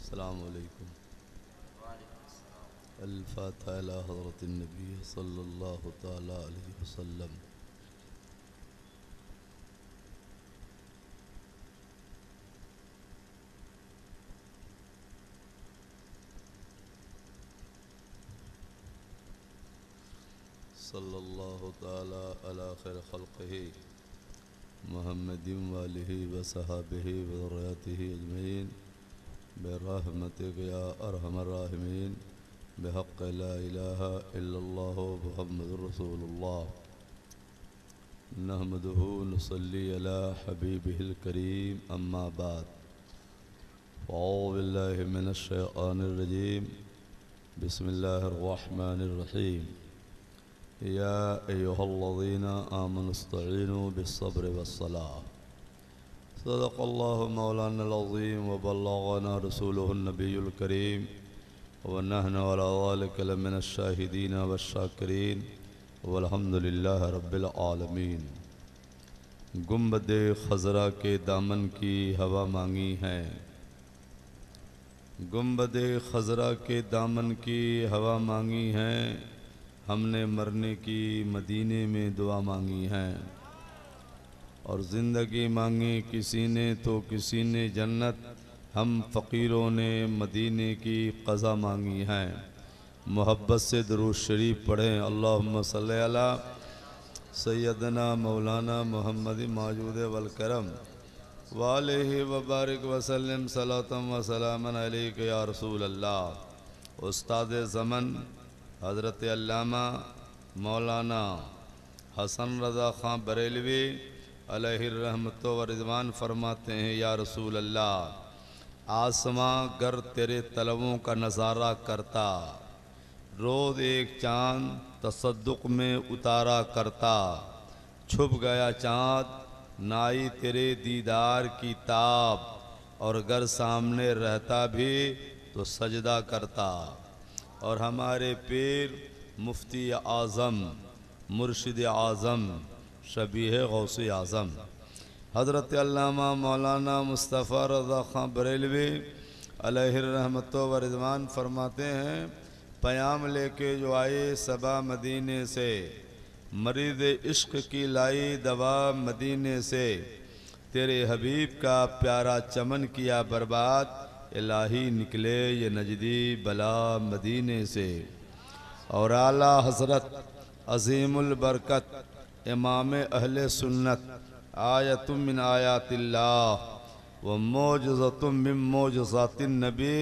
अस्सलामु अलैकुम। अल-फ़ातिहा इला हज़रतिन नबी सल्लल्लाहु तआला अलैहि वसल्लम। सल्लल्लाहु तआला अला खैर खल्क़िही मुहम्मदिन व आलिही व सहाबिही व ज़ुर्रिय्यतिही अजमईन बिरहमतिक या अरहमर राहिमीन बिहक़्क़ि ला इलाहा इल्लल्लाहु मुहम्मदुर रसूलुल्लाह। नहमदुहु नुसल्ली अला हबीबिहिल करीम अम्मा बाद। अऊज़ु बिल्लाहि मिनश शैतानिर रजीम। बिस्मिल्लाहिर रहमानिर रहीम। या अय्युहल्लज़ीना आमनुस्तईनु बिस्सब्रि वस्सलाह। सदक़ल्लाहु मौलानल अज़ीम व बल्लगना रसूलुहुन नबियुल करीम व नहनु अला ज़ालिका लमिनश शाहिदीन वश्शाकिरीन वल्हम्दुलिल्लाहि रब्बिल आलमीन। गुंबदे खज़रा के दामन की हवा मांगी है, गुंबदे खज़रा के दामन की हवा मांगी है। हमने मरने की मदीने में दुआ मांगी है, और ज़िंदगी मांगी किसी ने तो किसी ने जन्नत। हम फ़कीरों ने मदीने की क़ज़ा मांगी है। मोहब्बत से दुरूद शरीफ पढ़ें। अल्लाहुम्मा सल्लि अला सय्यदना मौलाना मुहम्मद मौजूद वल करम वालेहि व बारिक वसल्लम सलातम व सलामन अलैका या रसूल अल्लाह। उस्ताद ज़मन हज़रत अल्लामा मौलाना हसन रज़ा ख़ां बरेलवी अलैहि रहमत व रिज़वान फरमाते हैं, या रसूल अल्लाह, आसमां गर तेरे तलवों का नज़ारा करता, रोज़ एक चाँद तसद्दुक़ में उतारा करता। छुप गया चाँद नाई तेरे दीदार की ताब, और गर सामने रहता भी तो सजदा करता। और हमारे पीर मुफ्ती आज़म मुर्शिद आज़म शबीह गौसे आज़म हज़रत अल्लामा मौलाना मुस्तफ़ा रज़ा ख़ां बरेलवी अलैहि रहमत व रिज़वान फरमाते हैं, पयाम लेके जो आए सबा मदीने से, मरीज़ इश्क़ की लाई दवा मदीने से। तेरे हबीब का प्यारा चमन किया बर्बाद, इलाही निकले ये नजदी बला मदीने से। और आला हज़रत अज़ीमुल बरकत इमाम अहले सुन्नत आयतुम मिन आयातिल्लाह व मौजज़तुम मिन मौजज़ातिन नबी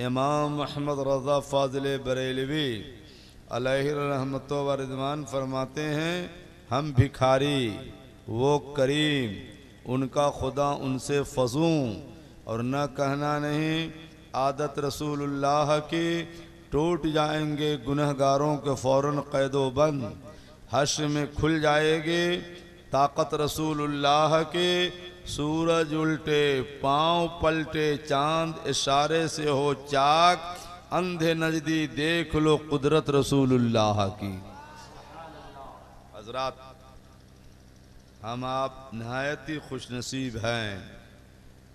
इमाम अहमद रज़ा फ़ाज़िल बरेलवी अलैहि रहमत व रिज़वान फरमाते हैं, हम भिखारी वो करीम, उनका खुदा उनसे फज़ूं। और न कहना नहीं आदत रसूलुल्लाह की, टूट जाएंगे गुनहगारों के फ़ौरन क़ैदो बंद। हश्र में खुल जाएगी ताकत रसूलुल्लाह के, सूरज उल्टे पाँव पलटे चाँद इशारे से हो चाक। अंधे नजदी देख लो कुदरत रसूलुल्लाह की। हज़रात, हम आप नहायत ही खुशनसीब हैं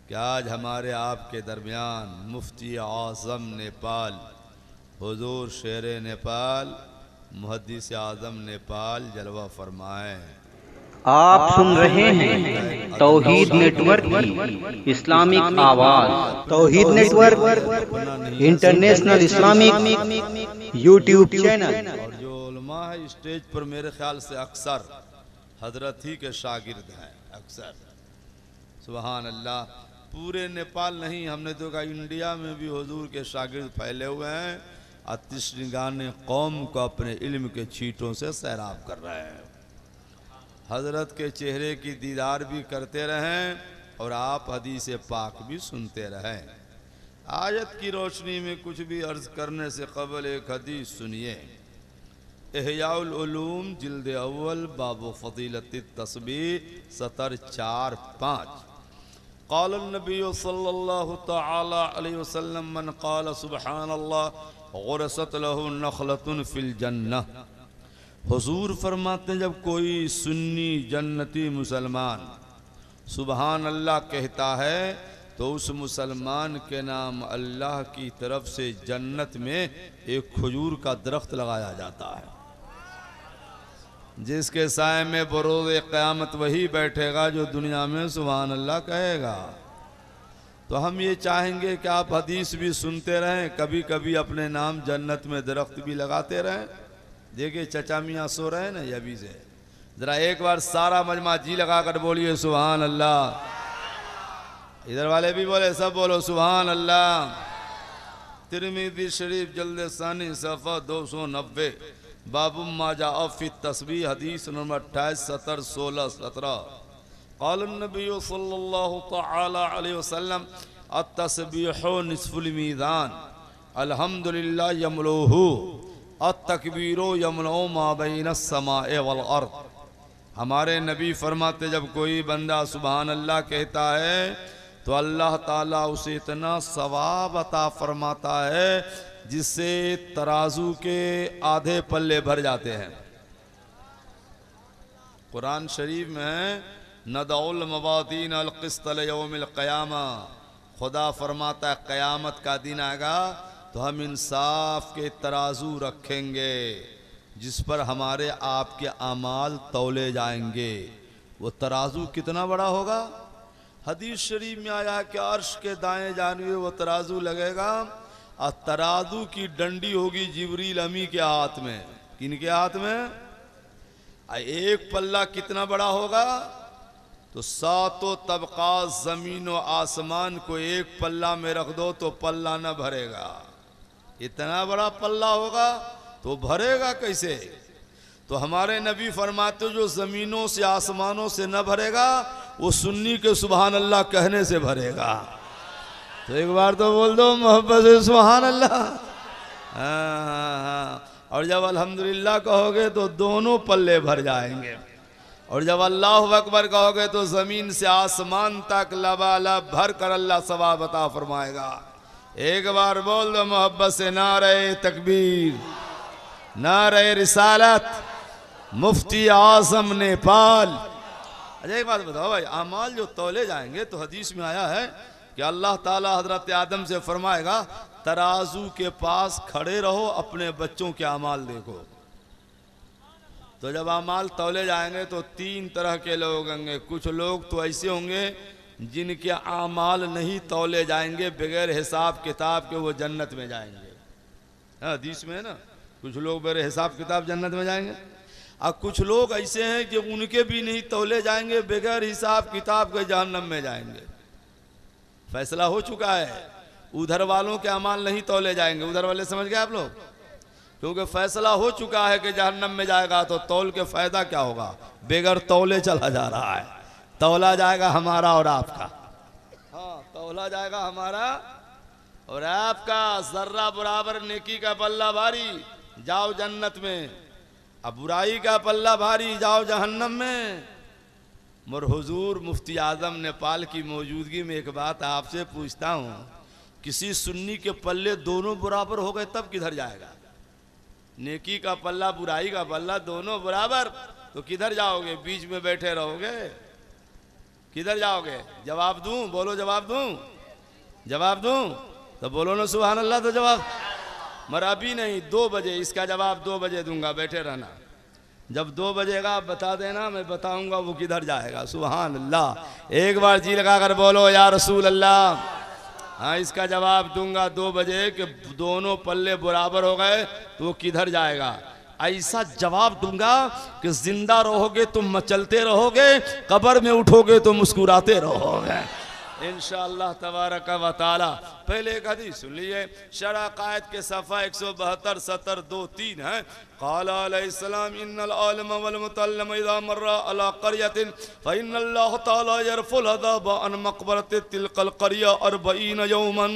कि आज हमारे आपके दरमियान मुफ्ती आज़म नेपाल हुजूर शेर नेपाल मुहद्दिस आज़म नेपाल जलवा फरमाए। आप सुन रहे हैं तौहीद नेटवर्क की इस्लामिक आवाज़। Tauheed network international Islamic YouTube channel. और जो उलमा है स्टेज पर मेरे ख्याल से अक्सर हजरत ही के शागिर्द हैं, अक्सर। सुबहान अल्लाह। पूरे नेपाल नहीं, हमने तो कहा इंडिया में भी हुजूर के शागिर्द फैले हुए हैं। अतिशनिगाने कौम को अपने इल्म के छींटों से सैराब कर रहे हैं। हजरत के चेहरे की दीदार भी करते रहें और आप हदीस पाक भी सुनते रहें। आयत की रोशनी में कुछ भी अर्ज करने से कबल एक हदीस सुनिए। इहयाउल उलूम जिल्द अव्वल बाबु फ़ज़ीलत तस्बीह सतर 4-5। क़ाल नबी सल्लल्लाहु तआला अलैहि वसल्लम मन क़ाल सुब्हानल्लाह ग़ुरसत लहु नख़लतुन फ़िल जन्नह। हुजूर फरमाते, जब कोई सुन्नी जन्नती मुसलमान सुबहान अल्लाह कहता है तो उस मुसलमान के नाम अल्लाह की तरफ से जन्नत में एक खजूर का दरख्त लगाया जाता है, जिसके साए में बरोज़ क़यामत वही बैठेगा जो दुनिया में सुभान अल्लाह कहेगा। तो हम ये चाहेंगे कि आप हदीस भी सुनते रहें, कभी कभी अपने नाम जन्नत में दरख्त भी लगाते रहें। देखिए चचा मियाँ सो रहे हैं ना, ये अभी से ज़रा एक बार सारा मजमा जी लगा कर बोलिए सुभान अल्लाह। इधर वाले भी बोले, सब बोलो सुभान अल्लाह। तिरमिज़ी शरीफ जल्द सानी सफ़ा 290 बाबू माजा अफ़ी तस्बीह हदीस नंबर 28 70 16 17 क़ाल नबी सल्लल्लाहु तआला अलैहि वसल्लम अत-तस्बीहु निस्फुल मीज़ान अल्हम्दुलिल्लाह यमलूहु अत-तकबीरु यमलू मा बैन अस्समाए वल अर्द। हमारे नबी फरमाते जब कोई बंदा सुभान अल्लाह कहता है तो अल्लाह ताला उसे इतना सवाब अता फरमाता है जिससे तराजू के आधे पल्ले भर जाते हैं। कुरान शरीफ में नदउल मवादीन अल क़िस्त यौमिल क़यामा, खुदा फरमाता है क़यामत का दिन आएगा तो हम इंसाफ के तराजू रखेंगे जिस पर हमारे आपके अमाल तौले जाएंगे। वो तराजू कितना बड़ा होगा? हदीस शरीफ में आया कि अर्श के दाएं जानिए वो तराजू लगेगा और तराजू की डंडी होगी जिब्रील अमी के हाथ में। किनके हाथ में? एक पल्ला कितना बड़ा होगा? तो सातों तबकात जमीन और आसमान को एक पल्ला में रख दो तो पल्ला न भरेगा। इतना बड़ा पल्ला होगा तो भरेगा कैसे? तो हमारे नबी फरमाते जो जमीनों से आसमानों से न भरेगा वो सुन्नी के सुभान अल्लाह कहने से भरेगा। तो एक बार तो बोल दो मोहब्बत से सुभान अल्लाह। हाँ। और जब अल्हम्दुलिल्लाह कहोगे तो दोनों पल्ले भर जाएंगे, और जब अल्लाहु अकबर कहोगे तो जमीन से आसमान तक लबालब भर कर अल्लाह सवाब अता फरमाएगा। एक बार बोल दो मोहब्बत से नारे तकबीर, नारे रिसालत, मुफ्ती आजम नेपाल। अच्छा एक बात बताओ भाई, अमाल जो तौले जाएंगे तो हदीस में आया है कि अल्लाह ताला हजरत आदम से फरमाएगा तराजू के पास खड़े रहो, अपने बच्चों के अमाल देखो। तो जब अमाल तौले जाएंगे तो तीन तरह के लोग होंगे। कुछ लोग तो ऐसे होंगे जिनके अमाल नहीं तौले जाएंगे, बगैर हिसाब किताब के वो जन्नत में जाएंगे। हदीस में है ना, कुछ लोग बगैर हिसाब किताब जन्नत में जाएंगे, और कुछ लोग ऐसे हैं कि उनके भी नहीं तौले जाएंगे, बगैर हिसाब किताब के जहन्नम में जाएंगे। फैसला हो चुका है, उधर वालों के अमाल नहीं तौले जाएंगे। उधर वाले समझ गए आप लोग? क्योंकि फैसला हो चुका है कि जहन्नम में जाएगा तो तौल के फायदा क्या होगा? बेगर तौले चला जा रहा है। तौला जाएगा हमारा और आपका। हाँ, तौला जाएगा हमारा और आपका। जर्रा बराबर नेकी का पल्ला भारी, जाओ जन्नत में, अब बुराई का पल्ला भारी, जाओ जहन्नम में। मगर हुजूर मुफ्ती आजम नेपाल की मौजूदगी में एक बात आपसे पूछता हूँ, किसी सुन्नी के पल्ले दोनों बराबर हो गए तब किधर जाएगा? नेकी का पल्ला बुराई का पल्ला दोनों बराबर, तो किधर जाओगे? बीच में बैठे रहोगे? किधर जाओगे? जवाब दूं? बोलो जवाब दूं? जवाब दूं? तो बोलो ना सुभान अल्लाह। तो जवाब मगर अभी नहीं, 2 बजे इसका जवाब 2 बजे दूंगा, बैठे रहना। जब 2 बजेगा आप बता देना, मैं बताऊंगा वो किधर जाएगा। सुभान अल्लाह। एक बार जी लगा कर बोलो या रसूल अल्लाह। हाँ, इसका जवाब दूंगा 2 बजे कि दोनों पल्ले बराबर हो गए तो वो किधर जाएगा। ऐसा जवाब दूंगा कि जिंदा रहोगे तुम मचलते रहोगे, कब्र में उठोगे तो मुस्कुराते रहोगे इंशाअल्लाह तबारक व तआला। पहले एक हदीस सुन लीजिए, शरह कायद के सफ़ा 172 70 2 3 है। क़ाल अलैहिस्सलाम इन्नल आलिम वल मुतल्लिम इज़ा मर्रा अला क़रयतिन फ़इन्नल्लाह तआला यरफ़ुल अज़ाब अन मक़बरति तिलकल क़रया 40 यौमन।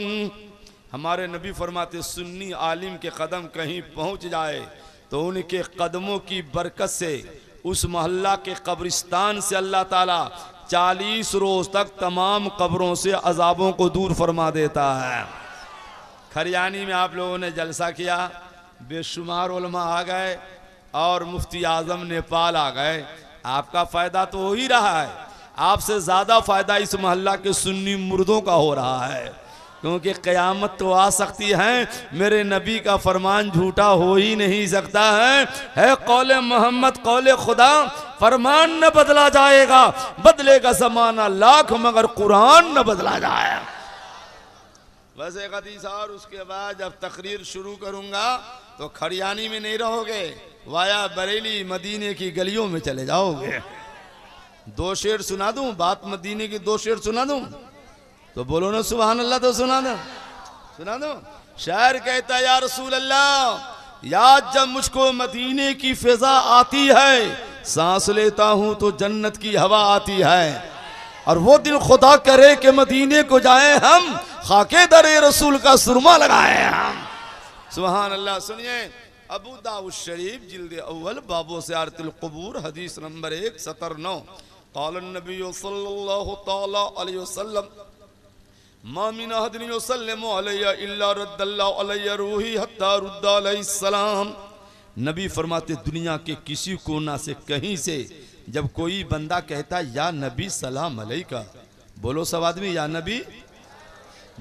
हमारे नबी फरमाते सुन्नी आलिम के कदम कहीं पहुँच जाए तो उनके कदमों की बरकत से उस मोहल्ला के कब्रिस्तान से अल्लाह ताला 40 रोज तक तमाम कब्रों से अजाबों को दूर फरमा देता है। खरियानी में आप लोगों ने जलसा किया, बेशुमार उलमा आ गए और मुफ्ती आजम नेपाल आ गए। आपका फ़ायदा तो हो ही रहा है। आपसे ज़्यादा फ़ायदा इस मोहल्ला के सुन्नी मुर्दों का हो रहा है, क्योंकि क़यामत तो आ सकती है, मेरे नबी का फरमान झूठा हो ही नहीं सकता है कौले मोहम्मद कौले खुदा, फरमान न बदला जाएगा, बदलेगा ज़माना लाख मगर कुरान न बदला जाएगा। बस एक हदीस और, उसके बाद जब तकरीर शुरू करूंगा तो खड़ियानी में नहीं रहोगे, वाया बरेली मदीने की गलियों में चले जाओगे। दो शेर सुना दूं, बात मदीने की दो शेर सुना दूं तो बोलो ना सुभान अल्लाह, तो सुना दो। शायर कहता या रसूल अल्लाह, याद जब मुझको मदीने की फिजा आती है, सांस लेता हूं तो जन्नत की हवा आती है, और वो दिन खुदा करे कि मदीने को जाए हम, खाके दरे रसूल का सुरमा लगाए हम। सुभान अल्लाह। सुनिए, अबू दाऊद शरीफ जिल्द अव्वल बाबो ज़ियारतुल क़ुबूर हदीस नंबर 179, क़ाल नबी सल्लल्लाहु तआला अलैहि वसल्लम मा मिन अहदिन युसल्लिमु अलैया इल्ला रद्दल्लाहु अलैया रूही हत्ता रुद्दा अलैहिस्सलाम। नबी फरमाते दुनिया के किसी कोना से कहीं से जब कोई बंदा कहता या नबी सलाम अलैका, बोलो सब आदमी या नबी,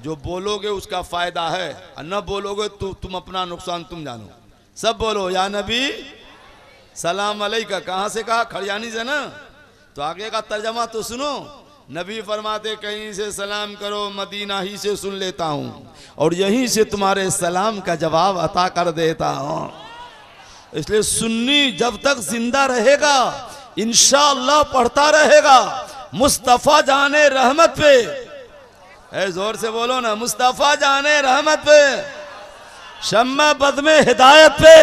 जो बोलोगे उसका फायदा है, और न बोलोगे तो तुम अपना नुकसान तुम जानो। सब बोलो या नबी सलाम अलैका। कहाँ से कहा? खड़ियानी से ना। तो आगे का तर्जमा तो सुनो। नबी फरमाते कहीं से सलाम करो, मदीना ही से सुन लेता हूँ और यहीं से तुम्हारे सलाम का जवाब अता कर देता हूँ। इसलिए सुन्नी जब तक जिंदा रहेगा इंशाअल्लाह पढ़ता रहेगा मुस्तफ़ा जाने रहमत पे। ऐ जोर से बोलो ना, मुस्तफ़ा जाने रहमत पे, शम्मा बद में हिदायत पे,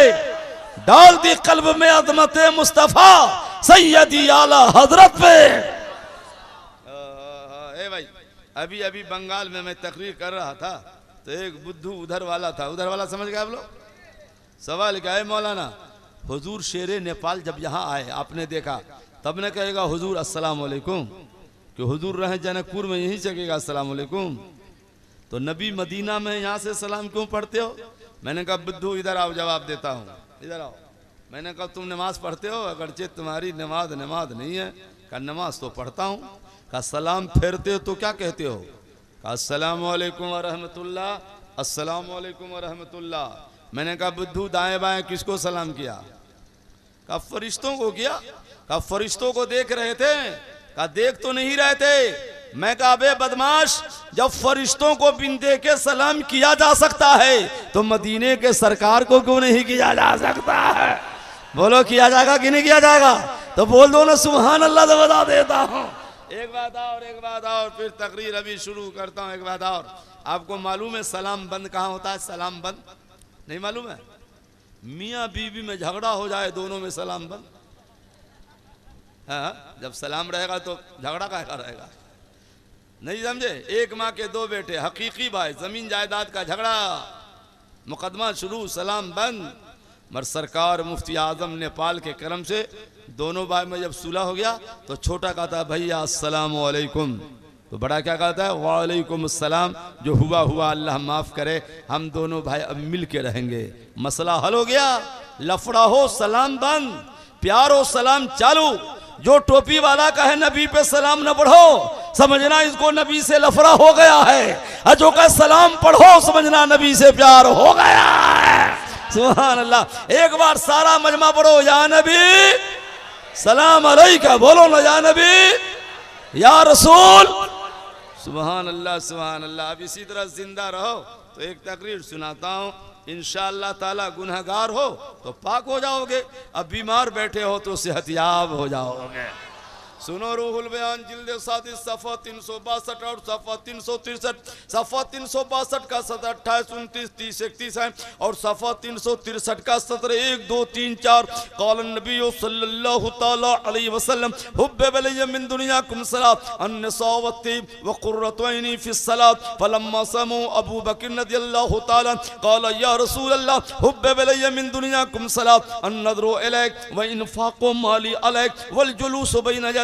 डाल दी कल्ब में अज़मत मुस्तफ़ा सैयदी आला हजरत पे। भाई अभी अभी बंगाल में मैं तकरीर कर रहा था तो एक बुद्धू उधर वाला था, उधर वाला समझ गए आप लोग? सवाल क्या है मौलाना, हुजूर शेरे नेपाल जब यहाँ आए आपने देखा, तब ने कहेगा हुजूर अस्सलाम वालेकुम, कि हुजूर रहे जनकपुर में यहीं से कहेगा अस्सलाम वालेकुम, तो नबी मदीना में यहाँ से सलाम क्यों पढ़ते हो? मैंने कहा बुद्धू इधर आओ, जवाब देता हूँ, इधर आओ। मैंने कहा तुम नमाज पढ़ते हो? अगरचे तुम्हारी नमाज नहीं है। कहा नमाज तो पढ़ता हूँ। कहा सलाम फेरते हो तो क्या कहते हो? कहा अस्सलाम वालेकुम व रहमतुल्लाह, अस्सलाम वालेकुम व रहमतुल्लाह। मैंने कहा बुद्धू दाएं बाएं किसको सलाम किया? कहा फरिश्तों को किया। कहा फरिश्तों को देख रहे थे? कहा देख तो नहीं रहे थे। मैं कहा बे बदमाश, जब फरिश्तों को बिन देखे सलाम किया जा सकता है तो मदीने के सरकार को क्यों नहीं किया जा सकता है? बोलो किया जाएगा कि नहीं किया जाएगा? तो बोल दो ना सुभान अल्लाह, तो बता देता हूँ। एक बात और फिर तकरीर अभी शुरू करता हूँ। एक बात और, आपको मालूम है सलाम बंद कहाँ होता है? सलाम बंद नहीं मालूम है? मियाँ बीवी में झगड़ा हो जाए दोनों में सलाम बंद। हाँ, जब सलाम रहेगा तो झगड़ा का रहेगा, नहीं समझे? एक माँ के दो बेटे, हकीकी भाई, जमीन जायदाद का झगड़ा, मुकदमा शुरू, सलाम बंद। मगर सरकार मुफ्ती आजम नेपाल के करम से दोनों भाई में जब सुलह हो गया तो छोटा कहता है भैया अस्सलाम वालेकुम, तो बड़ा क्या कहता है वालेकुम अस्सलाम। जो हुआ हुआ अल्लाह माफ करे, हम दोनों भाई अब मिल के रहेंगे। मसला हल हो गया। लफड़ा हो सलाम बंद, प्यार हो सलाम चालू। जो टोपी वाला कहे नबी पे सलाम न पढ़ो, समझना इसको नबी से लफड़ा हो गया है। और जो कहे सलाम पढ़ो, समझना नबी से प्यार हो गया है। सुभान अल्लाह। एक बार सारा मजमा पढ़ो, या नबी सलाम अलैका, बोलो ना या नबी या रसूल। सुभान अल्लाह सुभान अल्लाह। अब इसी तरह जिंदा रहो तो एक तकरीर सुनाता हूँ, इंशाअल्लाह ताला गुनहगार हो तो पाक हो जाओगे, अब बीमार बैठे हो तो सेहतियाब हो जाओगे। सुनो रूहुल बयान जिल्द 7 सफ़ा 362 और सफ़ा 363, सफ़ा 362 का सत्र 28, 29, 30, 31 है और सफ़ा 363 का सत्र 1, 2, 3, 4। क़ाल नबी सल्लल्लाहु तआला अलैहि वसल्लम हुब्बिब इलैया मिन दुनियाकुम सलात अन्निसा वत्तीब व क़ुर्रतु ऐनी फ़िस सलात। फलम्मा समू अबू बकर रज़ियल्लाहु तआला क़ाल या रसूल अल्लाह हुब्बिब इलैया मिन दुनियाकुम सलात अन्नज़रु इलैक व इन्फ़ाक़ु माली अलैक वल जुलूसु बैन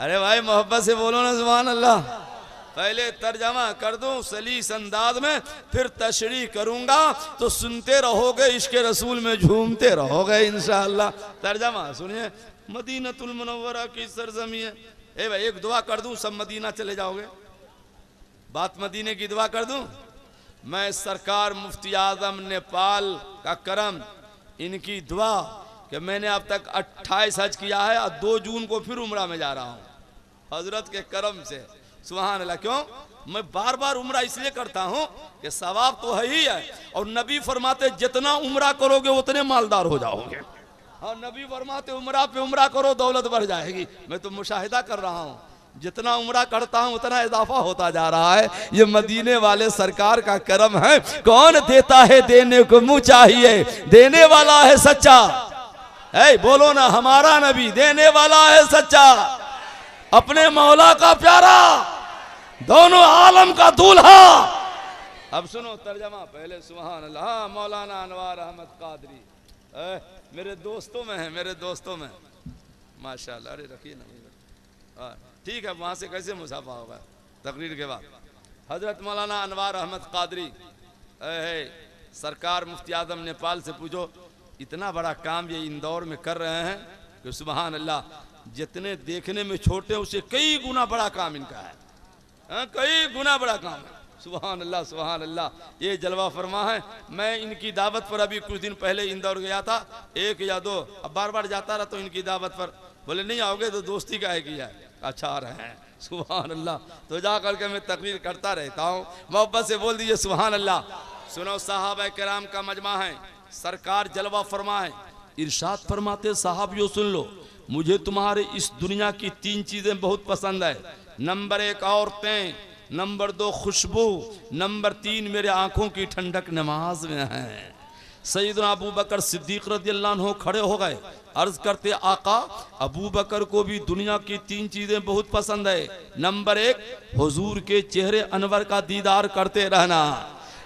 अरे भाई मोहब्बत से बोलो ना सुभान अल्लाह। पहले तर्जमा कर दूं सलीस अंदाज में, फिर तशरीह करूंगा तो सुनते रहोगे, इश्क़ रसूल में झूमते रहोगे इंशाअल्लाह। तर्जमा सुनिए, मदीनतुल मुनव्वरा की सरजमी है। ए भाई एक दुआ कर दूं, सब मदीना चले जाओगे। बात मदीने की दुआ कर दूं। मैं सरकार मुफ्ती आजम नेपाल का करम, इनकी दुआ कि मैंने अब तक 28 हज किया है और 2 जून को फिर उम्रा में जा रहा हूँ हजरत के करम से। सुभान अल्लाह। क्यों मैं बार बार उम्रा इसलिए करता हूँ कि सवाब तो है ही है, और नबी फरमाते जितना उम्रा करोगे उतने मालदार हो जाओगे। और नबी फरमाते उम्रा पे उम्रा करो दौलत बढ़ जाएगी। मैं तो मुशाहिदा कर रहा हूँ, जितना उम्रा करता हूँ उतना इजाफा होता जा रहा है। ये मदीने वाले सरकार का करम है। कौन देता है देने को मुँह चाहिए, देने वाला है सच्चा। है बोलो ना, हमारा नबी देने वाला है सच्चा, अपने मौला का प्यारा, दोनों आलम का दूल्हा। अब सुनो तर्जमा पहले। सुभान अल्लाह। मौलाना अनवार अहमद कादरी मेरे दोस्तों में है, मेरे दोस्तों में माशाल्लाह। अरे रखिए ना, ठीक है। वहां से कैसे मुसाफा होगा तकरीर के बाद। हजरत मौलाना अनवार अहमद कादरी सरकार मुफ्ती आजम नेपाल से पूछो, इतना बड़ा काम ये इंदौर में कर रहे हैं कि सुभान अल्लाह, जितने देखने में छोटे उससे कई गुना बड़ा काम इनका है। कई गुना बड़ा काम है। सुभान अल्लाह सुभान अल्लाह। ये जलवा फरमा है। मैं इनकी दावत पर अभी कुछ दिन पहले इंदौर गया था, 1 या 2, अब बार बार जाता रहा तो इनकी दावत पर। बोले नहीं आओगे तो दोस्ती का है किया। अच्छा आ रहे हैं। सुभान अल्लाह। तो जा करके मैं तकरीर करता रहता हूँ। मोहब्बत से बोल दीजिए सुभान अल्लाह। सुनो, साहबा किराम का मजमा है, सरकार जलवा फरमाए, इरशाद फरमाते साहबियों सुन लो, मुझे तुम्हारे इस दुनिया की 3 चीजें बहुत पसंद है। नंबर 1 औरतें, नंबर 2 खुशबू, नंबर 3 मेरे आंखों की ठंडक नमाज में है। सैयदना अबू बकर सिद्दीक रज़ियल्लाहु अन्हु खड़े हो गए, अर्ज करते आका अबू बकर को भी दुनिया की 3 चीजें बहुत पसंद है। नंबर 1 हुजूर के चेहरे अनवर का दीदार करते रहना।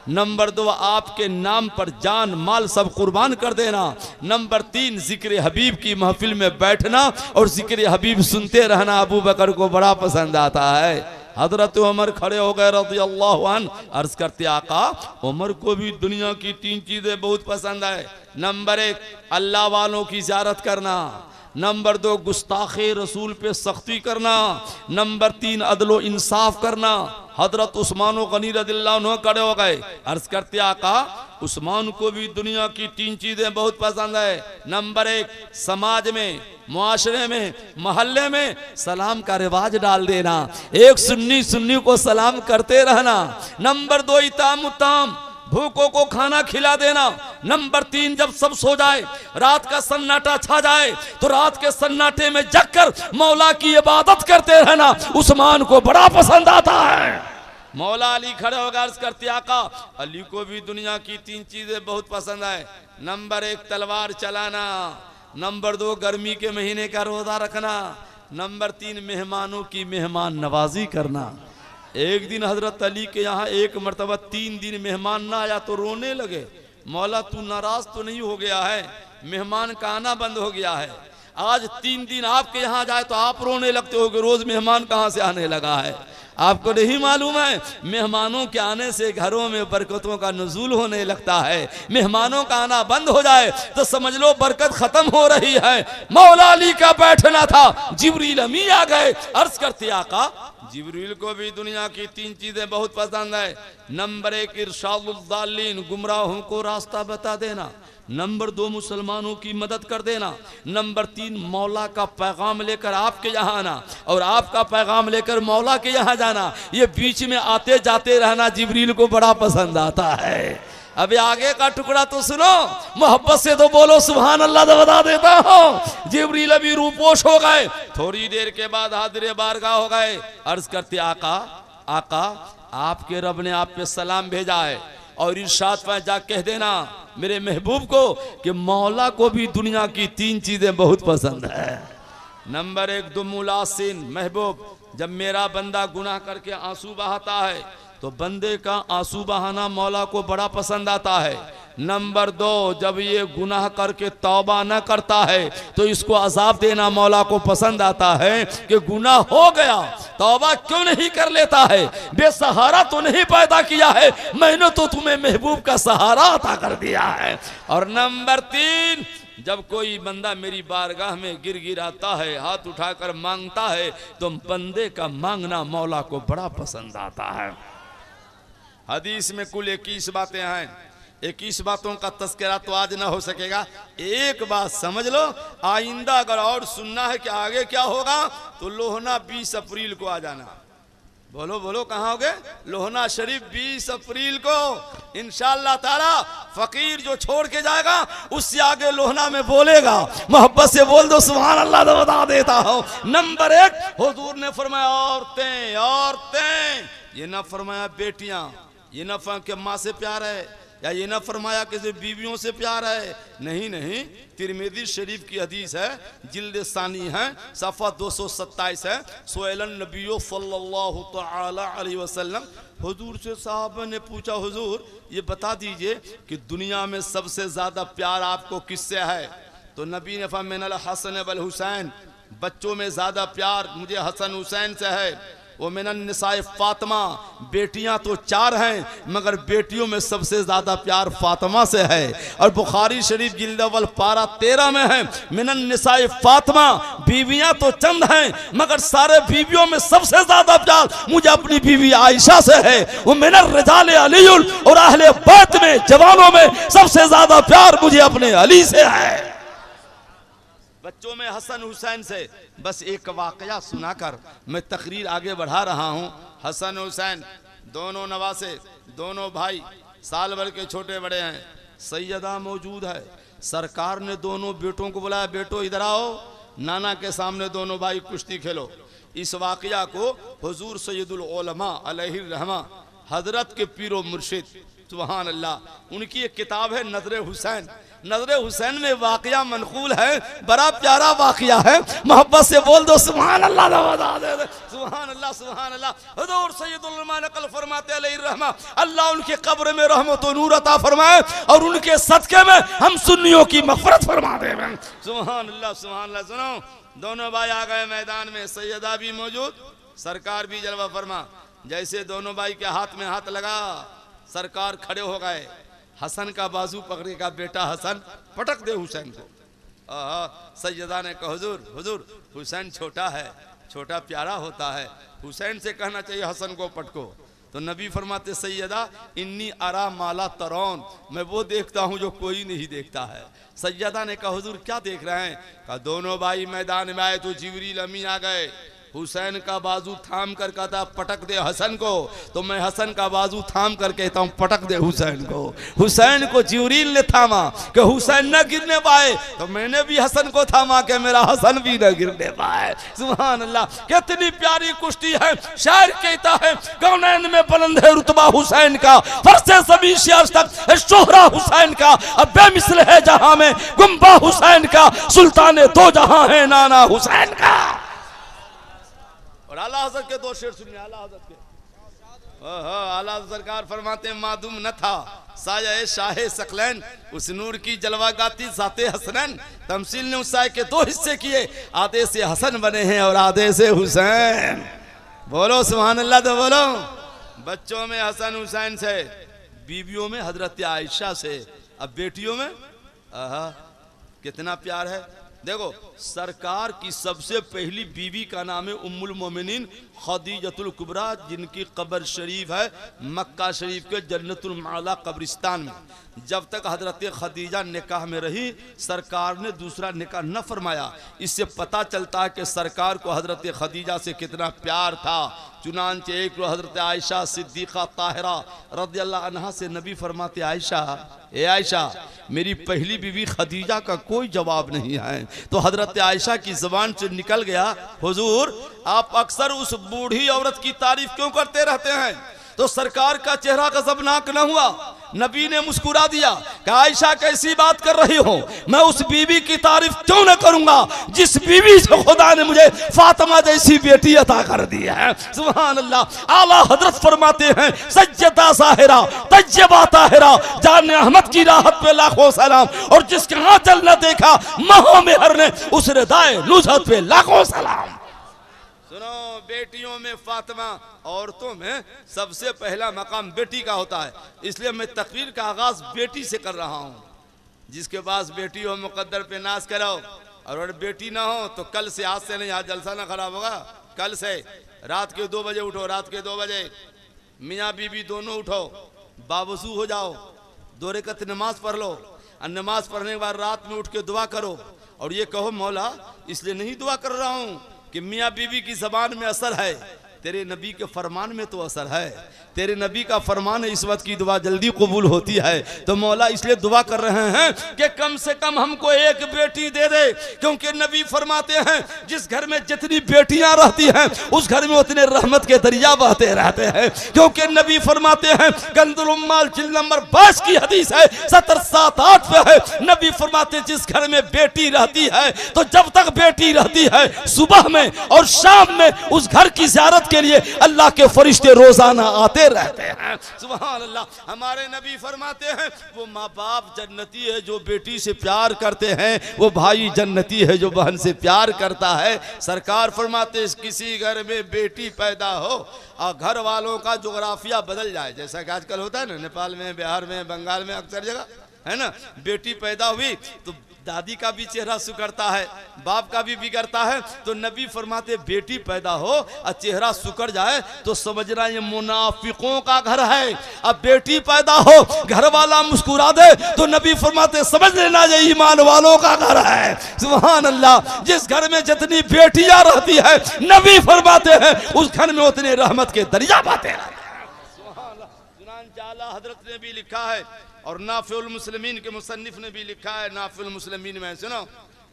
नंबर 2 आपके नाम पर जान माल सब कुर्बान कर देना। नंबर 3 जिक्र हबीब की महफिल में बैठना और जिक्र हबीब सुनते रहना अबू बकर को बड़ा पसंद आता है। हजरत उमर खड़े हो गए रज़ियल्लाहु अन्हु, अर्ज करते आका उमर को भी दुनिया की 3 चीजें बहुत पसंद है। नंबर 1 अल्लाह वालों की ज़ियारत करना। नंबर 2 गुस्ताखे रसूल पे सख्ती करना। नंबर 3 अदलो इंसाफ करना। हजरत उस्मान गनी रज़ियल्लाहु अन्हु खड़े हो गए, अर्ज करते आका उस्मान को भी दुनिया की 3 चीजें बहुत पसंद है। नंबर 1 समाज में, मुआशरे में, मोहल्ले में सलाम का रिवाज डाल देना, एक सुन्नी सुन्नी को सलाम करते रहना। नंबर 2 इताम उताम, भूखों को खाना खिला देना। नंबर 3 जब सब सो जाए, रात का सन्नाटा छा जाए, तो रात के सन्नाटे में जगकर मौला की इबादत करते रहना उस्मान को बड़ा पसंद आता है। मौला अली खड़े होकर अर्ज करते आका अली को भी दुनिया की 3 चीजें बहुत पसंद है। नंबर 1 तलवार चलाना। नंबर 2 गर्मी के महीने का रोजा रखना। नंबर 3 मेहमानों की मेहमान नवाजी करना। एक दिन हजरत अली के यहाँ एक मरतबा 3 दिन मेहमान ना आया तो रोने लगे, मौला तू नाराज तो नहीं हो गया है, मेहमान का आना बंद हो गया है, आज 3 दिन आपके यहाँ जाए तो आप रोने लगते हो कि रोज मेहमान कहाँ से आने लगा है। आपको नहीं मालूम है, मेहमानों के आने से घरों में बरकतों का नुज़ूल होने लगता है। मेहमानों का आना बंद हो जाए तो समझ लो बरकत खत्म हो रही है। मौला अली का बैठना था, जिब्रील अमीन आ गए, अर्ज करते आका जिब्रील को भी दुनिया की 3 चीजें बहुत पसंद है। नंबर 1 इरशादुद्दालीन, गुमराहों को रास्ता बता देना। नंबर 2 मुसलमानों की मदद कर देना। नंबर 3 मौला का पैगाम लेकर आपके यहाँ आना और आपका पैगाम लेकर मौला के यहाँ जाना। ये बीच में आते जाते रहना जिब्रील को बड़ा पसंद आता है। अभी आगे का टुकड़ा तो सुनो, मोहब्बत से तो बोलो सुभान अल्लाह, तो बता देता हूँ। जिब्रील अभी रूपोश हो गए, थोड़ी देर के बाद हाजिर बारगाह हो गए। अर्ज करते आका आका आपके रब ने आप पे सलाम भेजा है और इरशाद पर जा कह देना मेरे महबूब को कि मौला को भी दुनिया की 3 चीजें बहुत पसंद है। नंबर 1 दुमुलासिन, महबूब जब मेरा बंदा गुनाह करके आंसू बहाता है तो बंदे का आंसू बहाना मौला को बड़ा पसंद आता है। नंबर 2 जब ये गुनाह करके तौबा न करता है तो इसको अजाब देना मौला को पसंद आता है कि गुनाह हो गया, तौबा क्यों नहीं कर लेता है, बेसहारा तो नहीं पैदा किया है, मैंने तो तुम्हें महबूब का सहारा अता कर दिया है। और नंबर 3 जब कोई बंदा मेरी बारगाह में गिर गिराता है, हाथ उठाकर मांगता है तो बंदे का मांगना मौला को बड़ा पसंद आता है। हदीस में कुल 21 बातें हैं, 21 बातों का तस्करा तो आज ना हो सकेगा। एक बात समझ लो, आइंदा अगर और सुनना है कि आगे क्या होगा तो लोहना 20 अप्रैल को आ जाना। बोलो बोलो कहाँ होगे? लोहना शरीफ 20 अप्रैल को इंशाअल्लाह ताला। फकीर जो छोड़ के जाएगा उससे आगे लोहना में बोलेगा, मोहब्बत से बोल दो सुभान अल्लाह, तो बता देता हूँ। नंबर 1 हुजूर ने फरमाया औरतें औरतें, ये ना फरमाया बेटियां, ये ना फरमाया कि माँ से प्यार है, या ये ना फरमाया कि बीवियों से प्यार है, नहीं नहीं। तिरमिज़ी शरीफ की हदीस है, जिल्द सानी है, सफ़ा 227 है। सोएलन नबियो सल्लल्लाहु तआला अलैहि वसल्लम, हुजूर से साहब ने पूछा हुजूर ये बता दीजिए कि दुनिया में सबसे ज़्यादा प्यार आपको किससे है? तो नबी ने फरमाया मिनल हसन वल हुसैन, बच्चों में ज़्यादा प्यार मुझे हसन हुसैन से है। वो मिनन निसाए फातिमा, बेटियां तो 4 हैं मगर बेटियों में सबसे ज्यादा प्यार फातिमा से है। और बुखारी शरीफ जिल्द अव्वल पारा 13 में है, मिनन निसाए फातिमा, बीवियां तो चंद हैं मगर सारे बीवियों में सबसे ज्यादा प्यार मुझे अपनी बीवी आयशा से है। वो मिनन रिजाल अलीयुल, और अहले बैत में जवानों में सबसे ज्यादा प्यार मुझे अपने अली से है। बच्चों में हसन हुसैन से। बस एक वाकया सुनाकर मैं तकरीर आगे बढ़ा रहा हूँ। हसन हुसैन दोनों नवासे, दोनों भाई, साल भर के छोटे बड़े हैं। सैयदा मौजूद है, सरकार ने दोनों बेटों को बुलाया, बेटो इधर आओ, नाना के सामने दोनों भाई कुश्ती खेलो। इस वाकया को हुजूर सैयदुल उलमा अलैहि रहमा हजरत के पीरो मुर्शिद सुभान अल्लाह, उनकी एक किताब है नजर हुसैन। नजर हुसैन में वाकया मनकूल है, बड़ा प्यारा वाकया है, मोहब्बत से बोल दो सुभान अल्लाह, सुभान अल्लाह सुभान अल्लाह। हुजूर सैयदुल उलमा नकल फरमाते अलैहि रहमा, अल्लाह उनके कब्र में रहमत और नूर अता फरमाए और उनके सदके में हम सुन्नियों की मग़फ़िरत फरमा दे। सुभान अल्लाह सुभान अल्लाह। सुनो, दोनों भाई आ गए मैदान में, सैयदा भी मौजूद, सरकार भी जलवा फरमा। जैसे दोनों भाई के हाथ में हाथ लगा, सरकार खड़े हो गए, हसन का बाजू पकड़ेगा, बेटा हसन पटक दे हुसैन को। सैयदा ने कहा हुजूर हुजूर हुसैन छोटा है, छोटा प्यारा होता है, हुसैन से कहना चाहिए हसन को पटको। तो नबी फरमाते सैयदा इन्नी अरा माला तरौन, मैं वो देखता हूँ जो कोई नहीं देखता है। सैयदा ने कहा हुजूर क्या देख रहे हैं? कहा दोनों भाई मैदान में आए तो जिब्रील अमीन आ गए, हुसैन का बाजू थाम कर कहता पटक दे हसन को, तो मैं हसन का बाजू थाम कर कहता हूँ पटक दे हुसैन को। हुसैन को जिब्रील ने थामा कि हुसैन न गिरने पाए, तो मैंने भी हसन को थामा कि मेरा हसन भी न गिरने पाए। सुभान अल्लाह, कितनी प्यारी कुश्ती है। शायर कहता है कौनैन में बुलंद है रुतबा हुसैन का, फरसे ज़मीं से अर्ज़ तक शोहरा हुसैन का, अब बेमिसल है जहां में गुंबा हुसैन का, सुल्तान दो जहां है नाना हुसैन का। और आला हज़रत के 2 शेर सुनिए आला हज़रत के। आला सरकार फरमाते मादूम न था साया शाहे सकलैन, उस नूर की जलवा गाती ज़ाते हसनैन। तमसील ने उस साये के 2 हिस्से किए, आधे से हसन बने हैं और आधे से हुसैन। बोलो सुभान अल्लाह तो बोलो। बच्चों में हसन हुसैन से, बीवियों में हजरत आयशा से, अब बेटियों में आहा कितना प्यार है। देखो सरकार की सबसे पहली बीवी का नाम है उम्मुल मोमिनीन खदीजतुल कुबरा, जिनकी कब्र शरीफ है मक्का शरीफ के जन्नतुल माला कब्रिस्तान में। जब तक हजरत खदीजा निकाह में रही सरकार ने दूसरा निकाह न फरमाया। इससे पता चलता है कि सरकार को हजरत खदीजा से कितना प्यार था। चुनांचे एक हजरत आयशा सिद्दीक़ा ताहिरा रज़ियल्लाहु अन्हा से नबी फरमाते, आयशा ए आयशा मेरी पहली बीवी खदीजा का कोई जवाब नहीं है। तो हजरत आयशा की ज़बान से निकल गया, हुजूर आप अक्सर उस बूढ़ी औरत की तारीफ क्यों करते रहते हैं? तो सरकार का चेहरा गज़बनाक न हुआ, नबी ने मुस्कुरा दिया कि आयशा कैसी बात कर रही हो, मैं उस बीवी की तारीफ क्यों न करूंगा जिस बीवी से खुदा ने मुझे फातिमा जैसी बेटी अता कर दी है। सुभान अल्लाह। आला हजरत फरमाते हैं सज्जदा साहिरा तज्जबा ताहिरा, जान अहमद की राहत पे लाखों सलाम, और जिसके आंचल न देखा महो मेहर ने उस रिदाए नुज़हत पे लाखों सलाम। सुनो बेटियों में फातिमा, औरतों में सबसे पहला मकाम बेटी का होता है। इसलिए मैं तकरीर का आगाज बेटी से कर रहा हूँ। जिसके पास बेटी हो मुकद्दर पे नाज करो, और अगर बेटी ना हो तो कल से, आज से नहीं, आज जलसा ना खराब होगा, कल से रात के 2 बजे उठो, रात के 2 बजे मियाँ बीबी दोनों उठो, बावजू हो जाओ, 2 रकात नमाज पढ़ लो, और नमाज पढ़ने के बाद रात में उठ के दुआ करो, और ये कहो मौला इसलिए नहीं दुआ कर रहा हूँ कि मियाँ बीवी की जबान में असर है, तेरे नबी के फरमान में तो असर है। तेरे नबी का फरमान है इस वक्त की दुआ जल्दी कबूल होती है। तो मौला इसलिए दुआ कर रहे हैं कि कम से कम हमको एक बेटी दे दे, क्योंकि नबी फरमाते हैं जिस घर में जितनी बेटियां रहती हैं उस घर में उतने रहमत के दरिया बहते रहते हैं। क्योंकि नबी फरमाते हैं कंजुल उम्माल जिल्द नंबर 22 की हदीस है 70-7-8 पे है, नबी फरमाते जिस घर में बेटी रहती है तो जब तक बेटी रहती है सुबह में और शाम में उस घर की ज़ियारत के लिए अल्लाह के फरिश्ते रोजाना आते रहते हैं। सुभान अल्लाह। हमारे नबी फरमाते हैं वो माँ बाप जन्नती है जो बेटी से प्यार करते हैं, वो भाई जन्नती है जो बहन से प्यार करता है। सरकार फरमाते किसी घर में बेटी पैदा हो और घर वालों का जोग्राफिया बदल जाए, जैसा कि आजकल होता है ना, नेपाल में, बिहार में, बंगाल में, अक्सर जगह है ना, बेटी पैदा हुई तो दादी का भी चेहरा सुकड़ता है, बाप का भी बिगड़ता है। तो नबी फरमाते बेटी पैदा हो और चेहरा सुकड़ जाए तो समझना ये मुनाफिकों का घर है। अब बेटी पैदा हो घर वाला मुस्कुरा दे तो नबी फरमाते समझ लेना ये ईमान वालों का घर है। सुभान अल्लाह। जिस घर में जितनी बेटियां रहती है नबी फरमाते हैं उस घर में उतने रहमत के दरिया बातें रहते हैं। सुभान अल्लाह। चुनांचे आला हजरत ने भी लिखा है और नाफिउल मुस्लिमीन के मुसन्निफ ने भी लिखा है, नाफिउल मुस्लिमीन में सुनो,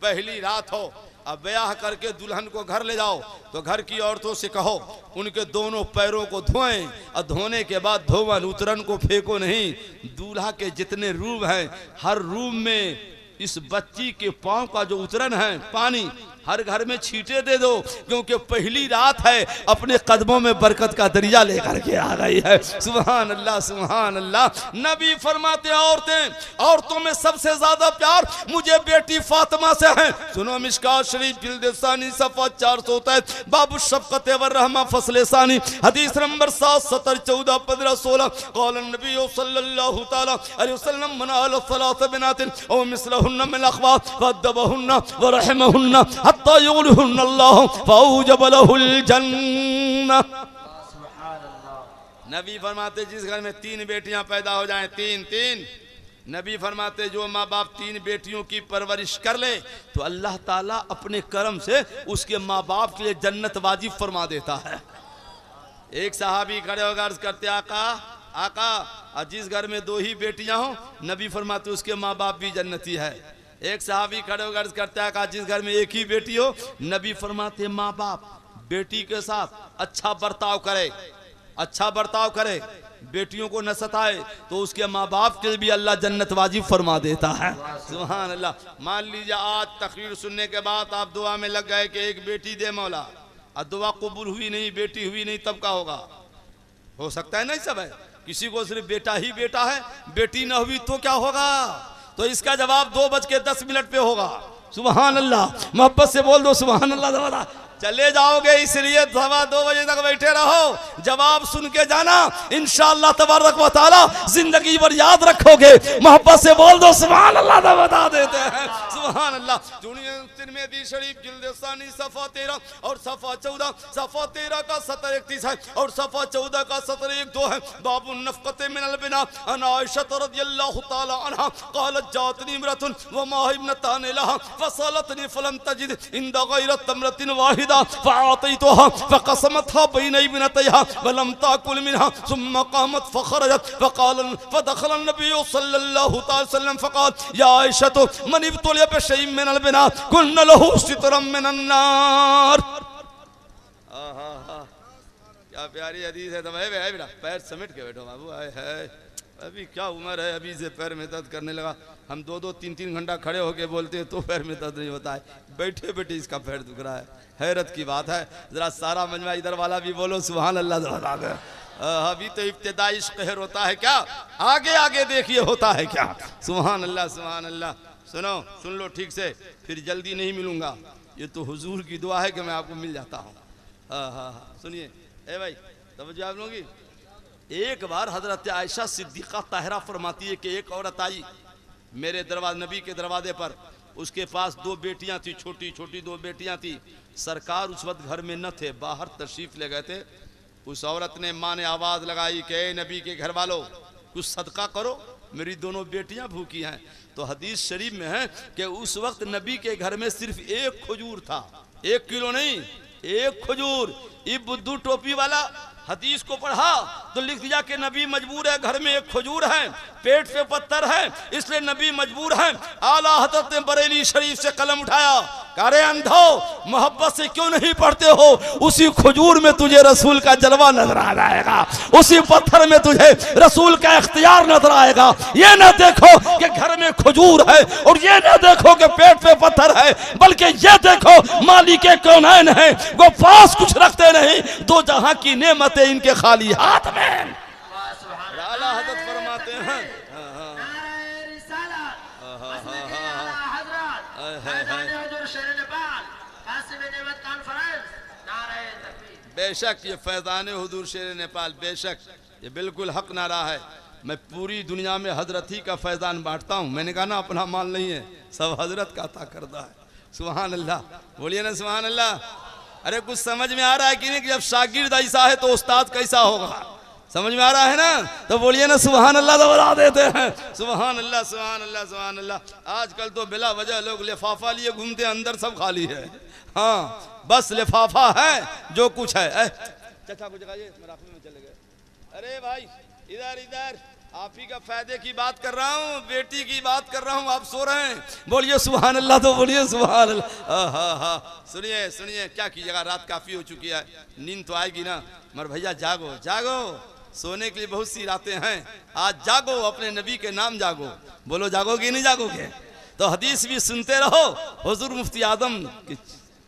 पहली रात हो अब ब्याह करके दुल्हन को घर ले जाओ तो घर की औरतों से कहो उनके दोनों पैरों को धोएं और धोने के बाद धोवन उतरन को फेंको नहीं। दूल्हा के जितने रूम हैं हर रूम में इस बच्ची के पांव का जो उतरन है पानी हर घर में छींटे दे दो, क्योंकि पहली रात है, अपने कदमों में बरकत का दरिया लेकर के आ गई है। सुभान अल्लाह सुभान अल्लाह। नबी फरमाते औरतों में सबसे ज्यादा प्यार मुझे बेटी फातिमा से है। सुनो मिशकात शरीफ जिल्द सानी सफ़ा 423 बाबु शफ़क़त व रहमा फसल सानी हदीस नंबर 7 70 14 15 16 क़ाल नबी सल्लल्लाहु तआला अलैहि वसल्लम मन अल सलात बिनातिन औ मिसलहुन्न मिन अख़वात फअदबहुन्न व रहमहुन्न हत्ता युग़लिहुन्न अल्लाह फअौजब लहुल जन्नह। नबी फरमाते जिस घर में 3 बेटियां पैदा हो जाएं, 3 नबी फरमाते जो माँ बाप 3 बेटियों की परवरिश कर ले तो अल्लाह ताला अपने करम से उसके माँ बाप के लिए जन्नत वाजिब फरमा देता है। एक सहाबी खड़े होकर अर्ज करते आका जिस घर में 2 ही बेटियां हो नबी फरमाते उसके माँ बाप भी जन्नती है। एक सहाबी खड़े होकर अर्ज करते आका जिस घर में 1 ही बेटी हो नबी फरमाते माँ बाप बेटी के साथ अच्छा बर्ताव करे, बेटियों को न सताए तो उसके माँ बाप के लिए भी अल्लाह जन्नत वाजिब फरमा देता है। सुभान अल्लाह। मान लीजिए आज तकरीर सुनने के बाद आप दुआ में लग गए कि एक बेटी दे मौला, और दुआ कबूल हुई नहीं, बेटी हुई नहीं, तब क्या होगा? हो सकता है नहीं सब है, किसी को सिर्फ बेटा ही बेटा है, बेटी न हुई तो क्या होगा? तो इसका जवाब 2:10 पे होगा। सुभान अल्लाह। मोहब्बत से बोल दो सुभान अल्लाह। चले जाओगे इसलिए 2:15 बजे तक बैठे रहो, जवाब सुन के जाना, इंशाअल्लाह तबारक व तआला जिंदगी भर याद रखोगे। मोहब्बत से बोल दो सुभान अल्लाह, तो बता देते हैं सुभान अल्लाह। तिरमिज़ी शरीफ जिल्द सानी सफ़ा 13 और सफ़ा 14, सफ़ा 13 का सतर 31 है और सफ़ा 14 का सतर 1-2 है। बाबु नफ़क़त मिनल बिना अन आयशा रज़ियल्लाहु तआला अन्हा क़ालत जातनी इम्रअतुन व मा इब्नतान लहा फसलतनी फलम तजिद इंदा गैर तमरतिन वाहिदा फ़अतैतुहा फ़क़समतहा बैन इब्नतैहा व लम ताकुल मिनहा सुम्मा क़ामत फ़ख़रजत फ़दख़ल अन्नबी सल्लल्लाहु अलैहि वसल्लम फ़क़ाल या आयशा मन इब्तुलिया बिशैइन मिनल बिना कुन्न लहू सितरम मिनन नार। क्या प्यारी हदीस है। बेटा पैर समेट के बैठो बाबू, आए है अभी क्या उम्र है, अभी से पैर में दर्द करने लगा। हम 2-2, 3-3 घंटा खड़े होके बोलते हैं तो पैर में दर्द नहीं होता है, बैठे बैठे इसका पैर दुख रहा है। हैरत की बात है। जरा सारा मजमा इधर वाला भी बोलो सुभान अल्लाह। अभी तो इब्तिदाई कहर होता है क्या, आगे आगे देखिए होता है क्या। सुभान अल्लाह सुभान अल्लाह। सुनो, सुन लो ठीक से, फिर जल्दी नहीं मिलूंगा। ये तो हुजूर की दुआ है कि मैं आपको मिल जाता हूँ। हाँ सुनिए ए भाई, तवज्जो आप लोगों की। एक बार हजरत आयशा सिद्दीक़ा ताहिरा फरमाती है कि एक औरत आई मेरे दरवाजे, नबी के दरवाजे पर। उसके पास 2 बेटियां थी, छोटी छोटी 2 बेटियां थी। सरकार उस वक्त घर में न थे, बाहर तशरीफ ले गए थे। उस औरत ने, माँ ने आवाज़ लगाई कि ए नबी के घर वालों कुछ सदका करो, मेरी दोनों बेटियां भूखी हैं। तो हदीस शरीफ में है कि उस वक्त नबी के घर में सिर्फ 1 खजूर था, 1 किलो नहीं, 1 खजूर। ये बुद्धू टोपी वाला हदीस को पढ़ा तो लिख दिया कि नबी मजबूर है, घर में 1 खजूर है, पेट पे पत्थर है, इसलिए नबी मजबूर है। आला हज़रत ने बरेली शरीफ से कलम उठाया, अरे अंधो मोहब्बत से क्यों नहीं पढ़ते हो, उसी खजूर में तुझे रसूल का जलवा नजर आ जाएगा, उसी पत्थर में तुझे रसूल का इख्तियार नजर आएगा। ये ना देखो कि घर में खजूर है और ये ना देखो कि पेट पे पत्थर है, बल्कि ये देखो मालिक कौनैन है, वो पास कुछ रखते नहीं, 2 जहां की नेमतें इनके खाली हाथ में। आला हज़रत फरमाते हैं बेशक ये फैज़ान हुजूर शेर नेपाल, बेशक ये बिल्कुल हक नारा है। मैं पूरी दुनिया में हजरत ही का फैज़ान बांटता हूँ। मैंने कहा ना अपना माल नहीं है, सब हजरत का अता करता है। सुभान अल्लाह, बोलिए ना सुभान अल्लाह। अरे कुछ समझ में आ रहा है कि नहीं कि जब शागिर्द ऐसा है तो उस्ताद कैसा होगा, समझ में आ रहा है ना? तो बोलिए ना सुभान अल्लाह, तो बता देते हैं सुभान अल्लाह सुभान अल्लाह सुभान अल्लाह। आजकल तो बिला वजह लोग लिफाफा लिए घूमते, अंदर सब खाली है। हाँ बस लिफाफा है जो कुछ है। चाचा को जगाइए, राफी में चले गए। अरे भाई इधर इधर, आप ही का फायदे की बात कर रहा हूँ, बेटी की बात कर रहा हूँ, आप सो रहे हैं, बोलिए सुभान अल्लाह, तो बोलिए सुभान अल्लाह। हाँ सुनिए सुनिए, क्या कीजिएगा, रात काफ़ी हो चुकी है, नींद तो आएगी ना, मगर भैया जागो जागो, सोने के लिए बहुत सी रातें हैं, आज जागो, अपने नबी के नाम जागो। बोलो जागोगे नहीं जागोगे? तो हदीस भी सुनते रहो, हुजूर मुफ्ती आदम के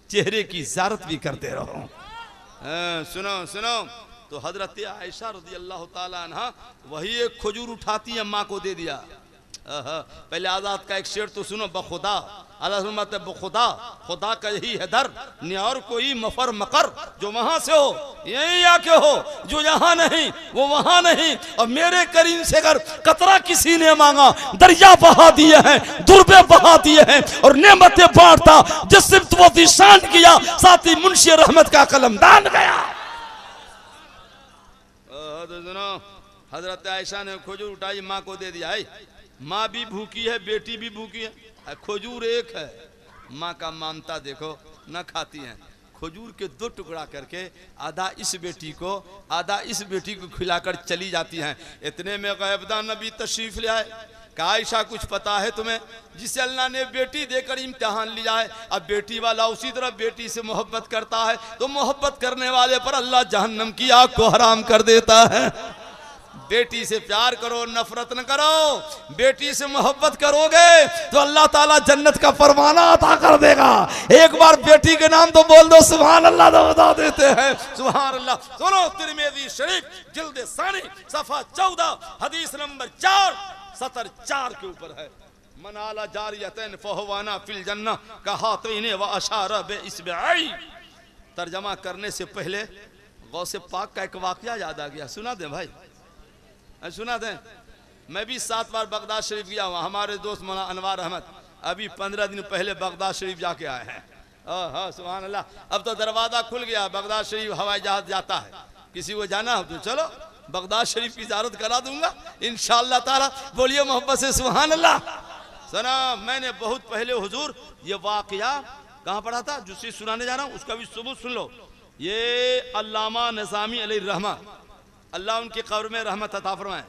चेहरे की ज़ियारत भी करते रहो। सुनो सुनो, तो हजरत आयशा रज़ी अल्लाह ताला अन्हा वही 1 खजूर उठाती है, माँ को दे दिया। पहले आजाद का एक शेर तो सुनो, बखुदा अल्लाह बखुदा, खुदा का यही है दर, न और कोई मफर मकर, जो वहां से हो यही आके हो, जो यहाँ नहीं वो वहां नहीं। और मेरे करीम से अगर कतरा किसी ने मांगा, दरिया बहा दिए हैं, दुर्बे बहा दिए हैं, और नेमतें बांटता जिससे वो दिशान किया, साथ ही मुंशी रहमत का कलम दान गया। हजरत आयशा ने खजूर उठाई, माँ को दे दिया। माँ भी भूखी है, बेटी भी भूखी है, खजूर एक है, माँ का ममता देखो, न खाती हैं। खजूर के 2 टुकड़ा करके आधा इस बेटी को आधा इस बेटी को खिलाकर चली जाती हैं। इतने में गैबदा नबी तशरीफ ले आए। कहा आयशा कुछ पता है तुम्हें, जिसे अल्लाह ने बेटी देकर इम्तिहान लिया है, अब बेटी वाला उसी तरह बेटी से मोहब्बत करता है, तो मोहब्बत करने वाले पर अल्लाह जहन्नम की आग को हराम कर देता है। बेटी से प्यार करो, नफरत न करो, बेटी से मोहब्बत करोगे तो अल्लाह ताला जन्नत का फरमाना अता कर देगा। एक बार बेटी के नाम तो बोल दो सुभान अल्लाह, तो बता देते हैं सुभान अल्लाह। सुनो, तिरमिज़ी शरीफ जिल्द सानी सफ़ा 14 हदीस नंबर 4 सतर 4 के ऊपर है, मनाला जारियतन फहवाना फिल जन्नह कहातैन व अशारा बे इसबाई। तर्जमा करने से पहले गौसे पाक का एक वाकया याद आ गया, सुना दें भाई, सुना दें। मैं भी 7 बार बगदाद शरीफ गया हूँ, हमारे दोस्त मौलाना अनवार अहमद अभी 15 दिन पहले बगदाद शरीफ जाके आए हैं। हाँ सुभान अल्लाह, अब तो दरवाज़ा खुल गया, बगदाद शरीफ हवाई जहाज जाता है, किसी को जाना हो तो चलो बगदाद शरीफ की ज़ियारत करा दूंगा इंशाअल्लाह ताला। बोलिए मोहब्बत से सुभान अल्लाह। सुना मैंने बहुत पहले हुजूर ये वाकया कहाँ पढ़ा था, जिससे सुनाने जा रहा हूँ उसका भी सबूत सुन लो। ये अल्लामा निज़ामी अलैहिर्रहमा, अल्लाह उनकी कब्र में रहमत अता फरमाए,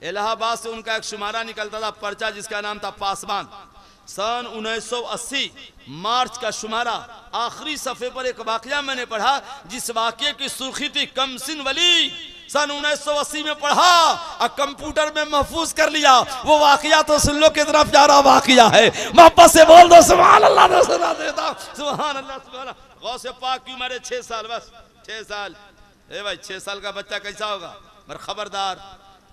इलाहाबाद से उनका एक शुमारा निकलता था, पर्चा जिसका नाम था पासबान। सन 1980 मार्च का शुमारा, आखिरी सफ़े पर एक वाकया मैंने पढ़ा, जिस वाकये की सुर्खी थी कमसिन वली। सन 1980 में पढ़ा और कंप्यूटर में महफूज कर लिया। वो वाकया तो सुन लो कितना प्यारा वाकया है, मोहब्बत से बोल दो सुभान अल्लाह। तो सुना देता सुभान अल्लाह सुभान अल्लाह। गौसे पाक की उम्र 6 साल, बस 6 साल। ए भाई 6 साल का बच्चा कैसा होगा, मगर खबरदार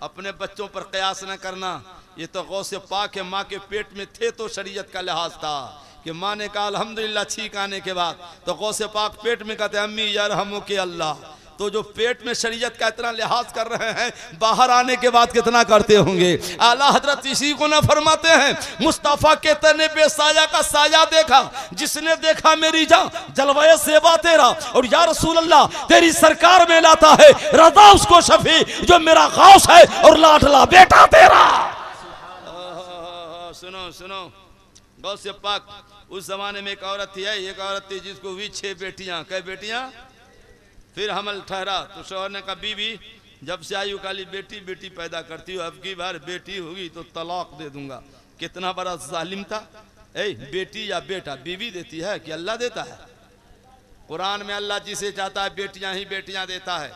अपने बच्चों पर कयास न करना। ये तो गौसे पाक है, माँ के पेट में थे तो शरीयत का लिहाज था कि माँ ने कहा अल्हम्दुलिल्लाह छींक आने के बाद, तो गौसे पाक पेट में कहते अम्मी यरहमु के अल्लाह। तो जो पेट में शरीयत का इतना लिहाज कर रहे हैं, बाहर आने के बाद कितना करते होंगे। आला हजरत इसी को ना फरमाते हैं, मुस्तफ़ा के तने पे साया का साया देखा, जिसने देखा मेरी जान जलवाए सेवा तेरा, और या रसूल अल्लाह तेरी सरकार में लाता है रजा उसको शफी जो मेरा गौस है और लाडला बेटा तेरा। सुनो सुनो, गौस पाक उस जमाने में एक औरत थी, एक औरत थी जिसको हुई 6 बेटियां। कई बेटियां? फिर हमल ठहरा तो शौहर ने कहा बीबी जब से आयु काली बेटी बेटी पैदा करती हो, अब की बार बेटी होगी तो तलाक दे दूंगा। कितना बड़ा जालिम था। बेटी या बेटा बीवी देती है कि अल्लाह देता है? कुरान में अल्लाह जिसे चाहता है बेटियां ही बेटियां देता है,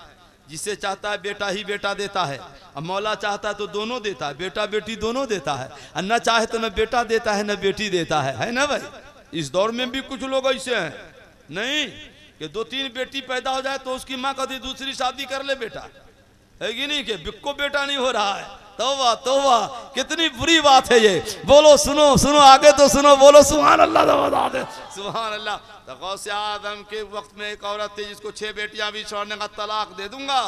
जिसे चाहता है बेटा ही बेटा देता है। अब मौला चाहता है तो दोनों देता है, बेटा बेटी दोनों देता है, और न चाहे तो न बेटा देता है न बेटी देता है ना भाई। इस दौर में भी कुछ लोग ऐसे हैं नहीं कि 2-3 बेटी पैदा हो जाए तो उसकी माँ कहती दूसरी शादी कर ले बेटा, है कि नहीं, कि बिक्को बेटा नहीं हो रहा है। तौबा तौबा, कितनी बुरी बात है ये। बोलो सुनो सुनो, आगे तो सुनो, बोलो सुभान अल्लाह। सुभान अल्लाह। तो गौसे आदम के वक्त में एक औरत थी जिसको 6 बेटियां भी छोड़ने का तलाक दे दूंगा।